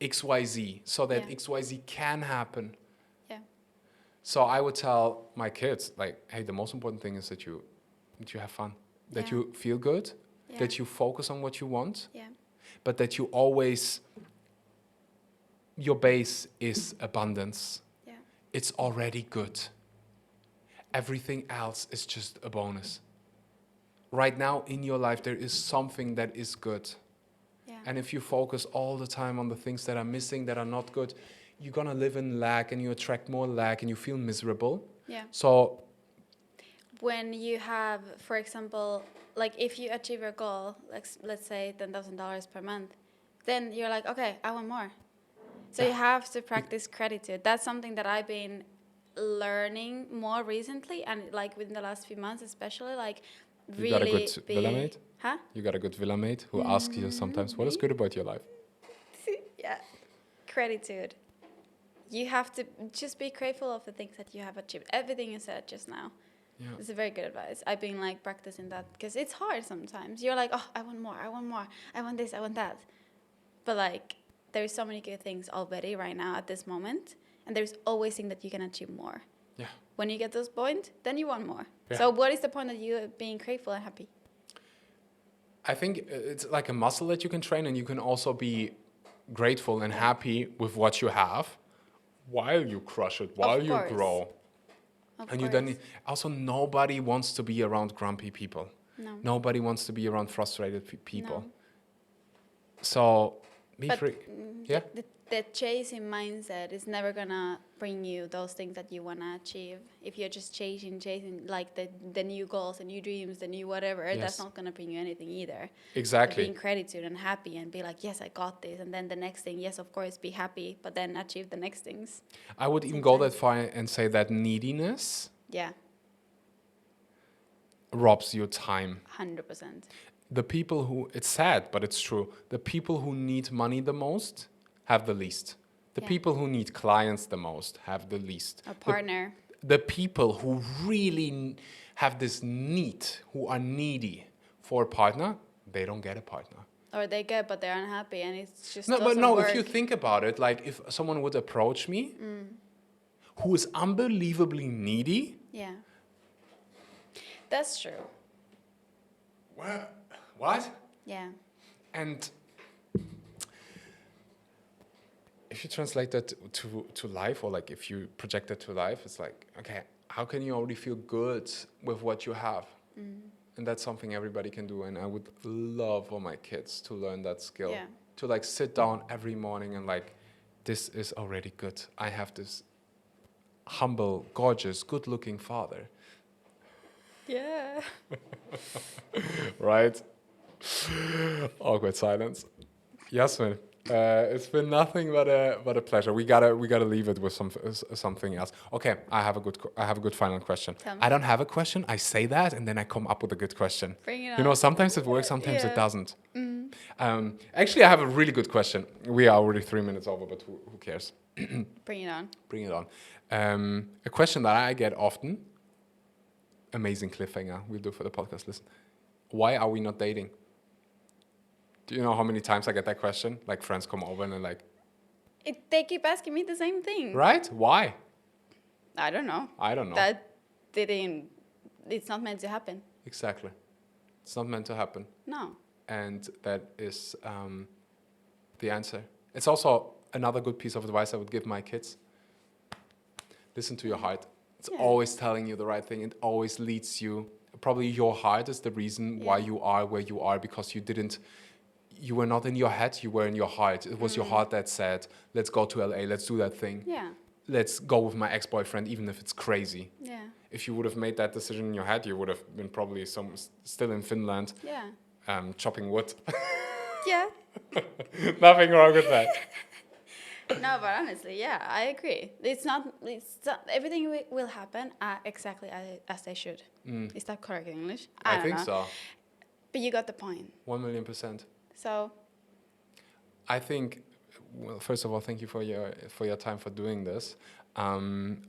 XYZ, so that XYZ can happen. Yeah. So I would tell my kids, like, hey, the most important thing is that you have fun, that you feel good, that you focus on what you want, but that you always, your base is abundance. Yeah. It's already good. Everything else is just a bonus. Right now in your life, there is something that is good. Yeah. And if you focus all the time on the things that are missing, that are not good, you're going to live in lack and you attract more lack and you feel miserable. Yeah. So when you have, for example, like if you achieve your goal, like let's say $10,000 per month, then you're like, okay, I want more. So you have to practice gratitude. That's something that I've been learning more recently, and like within the last few months especially, like you got a good villa mate? Huh? You got a good villa mate who asks you sometimes, what is good about your life? Yeah, gratitude. You have to just be grateful of the things that you have achieved. Everything you said just now. Yeah. It's a very good advice. I've been like practicing that because it's hard sometimes. You're like, oh, I want more, I want this, I want that. But like, there's so many good things already right now at this moment, and there's always things that you can achieve more. Yeah. When you get to this point, then you want more. Yeah. So what is the point of you being grateful and happy? I think it's like a muscle that you can train, and you can also be grateful and happy with what you have while you crush it, while you grow. And you then also, nobody wants to be around grumpy people. No. Nobody wants to be around frustrated people. No. So be free. Yeah. The chasing mindset is never gonna bring you those things that you wanna achieve. If you're just chasing like the new goals, the new dreams, the new whatever, that's not gonna bring you anything either. Exactly. But being gratitude and happy and be like, yes, I got this, and then the next thing, yes, of course, be happy, but then achieve the next things. I would even go that far and say that neediness robs your time. 100%. The people who, it's sad, but it's true, the people who need money the most have the least. The people who need clients the most have the least. A partner. The people who really have this need, who are needy for a partner, they don't get a partner. Or they get, but they're unhappy, and it's just No, but doesn't no, work. if you think about it, like if someone would approach me who is unbelievably needy. Yeah. That's true. What? Yeah. And if you translate that to life, or like if you project that to life, it's like, okay, how can you already feel good with what you have? And that's something everybody can do. And I would love for my kids to learn that skill. Yeah. To like sit down every morning and like, this is already good. I have this humble, gorgeous, good-looking father. Yeah. Right? Awkward silence. Jasmin, it's been nothing but a pleasure. We gotta leave it with something else. Okay, I have a good final question. I don't have a question. I say that and then I come up with a good question. Bring it on. You know, sometimes it works, sometimes it doesn't. Actually, I have a really good question. We are already 3 minutes over, but who cares? Bring it on. Bring it on. A question that I get often. Amazing cliffhanger we'll do for the podcast. Listen, why are we not dating? Do you know how many times I get that question? Like friends come over and they're like, They keep asking me the same thing. right? Why? I don't know. It's not meant to happen. Exactly. It's not meant to happen. No. And that is the answer. It's also another good piece of advice I would give my kids. Listen to your heart. It's always telling you the right thing. It always leads you. Probably your heart is the reason why you are where you are, because you were not in your head, you were in your heart. It was your heart that said, let's go to LA, let's do that thing. Yeah. Let's go with my ex-boyfriend, even if it's crazy. Yeah. If you would have made that decision in your head, you would have been probably still in Finland, chopping wood. Yeah. Nothing wrong with that. No, but honestly, I agree. It's not everything will happen exactly as they should. Is that correct in English? I think so. But you got the point. 1,000,000%. So I think, well, first of all, thank you for your time for doing this. I'm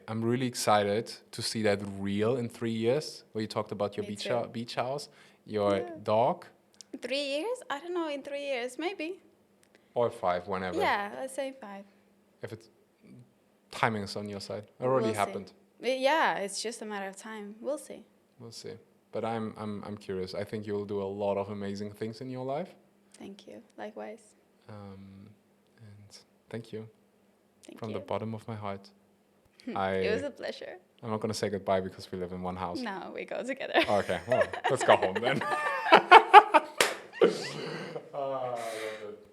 really excited to see that reel in 3 years, where you talked about your beach house, your dog. 3 years? I don't know, in 3 years, maybe. Or 5, whenever. Yeah, let's say 5. If it's timing is on your side. It already happened. Yeah, it's just a matter of time. We'll see. We'll see. But I'm curious. I think you'll do a lot of amazing things in your life. Thank you. Likewise. And thank you. Thank From you. the bottom of my heart. It was a pleasure. I'm not going to say goodbye because we live in one house. No, we go together. Okay, well, let's go home then.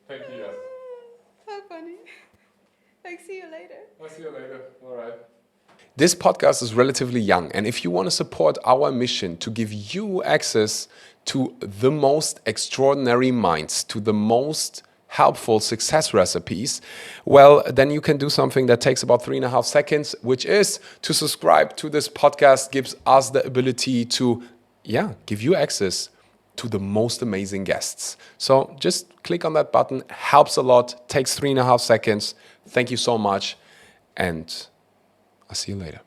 Thank you, yes. So funny. Like, see you later. I'll see you later. All right. This podcast is relatively young, and if you want to support our mission to give you access to the most extraordinary minds, to the most helpful success recipes, well, then you can do something that takes about 3.5 seconds, which is to subscribe to this podcast. Gives us the ability to, give you access to the most amazing guests. So just click on that button, helps a lot, takes 3.5 seconds. Thank you so much, and I'll see you later.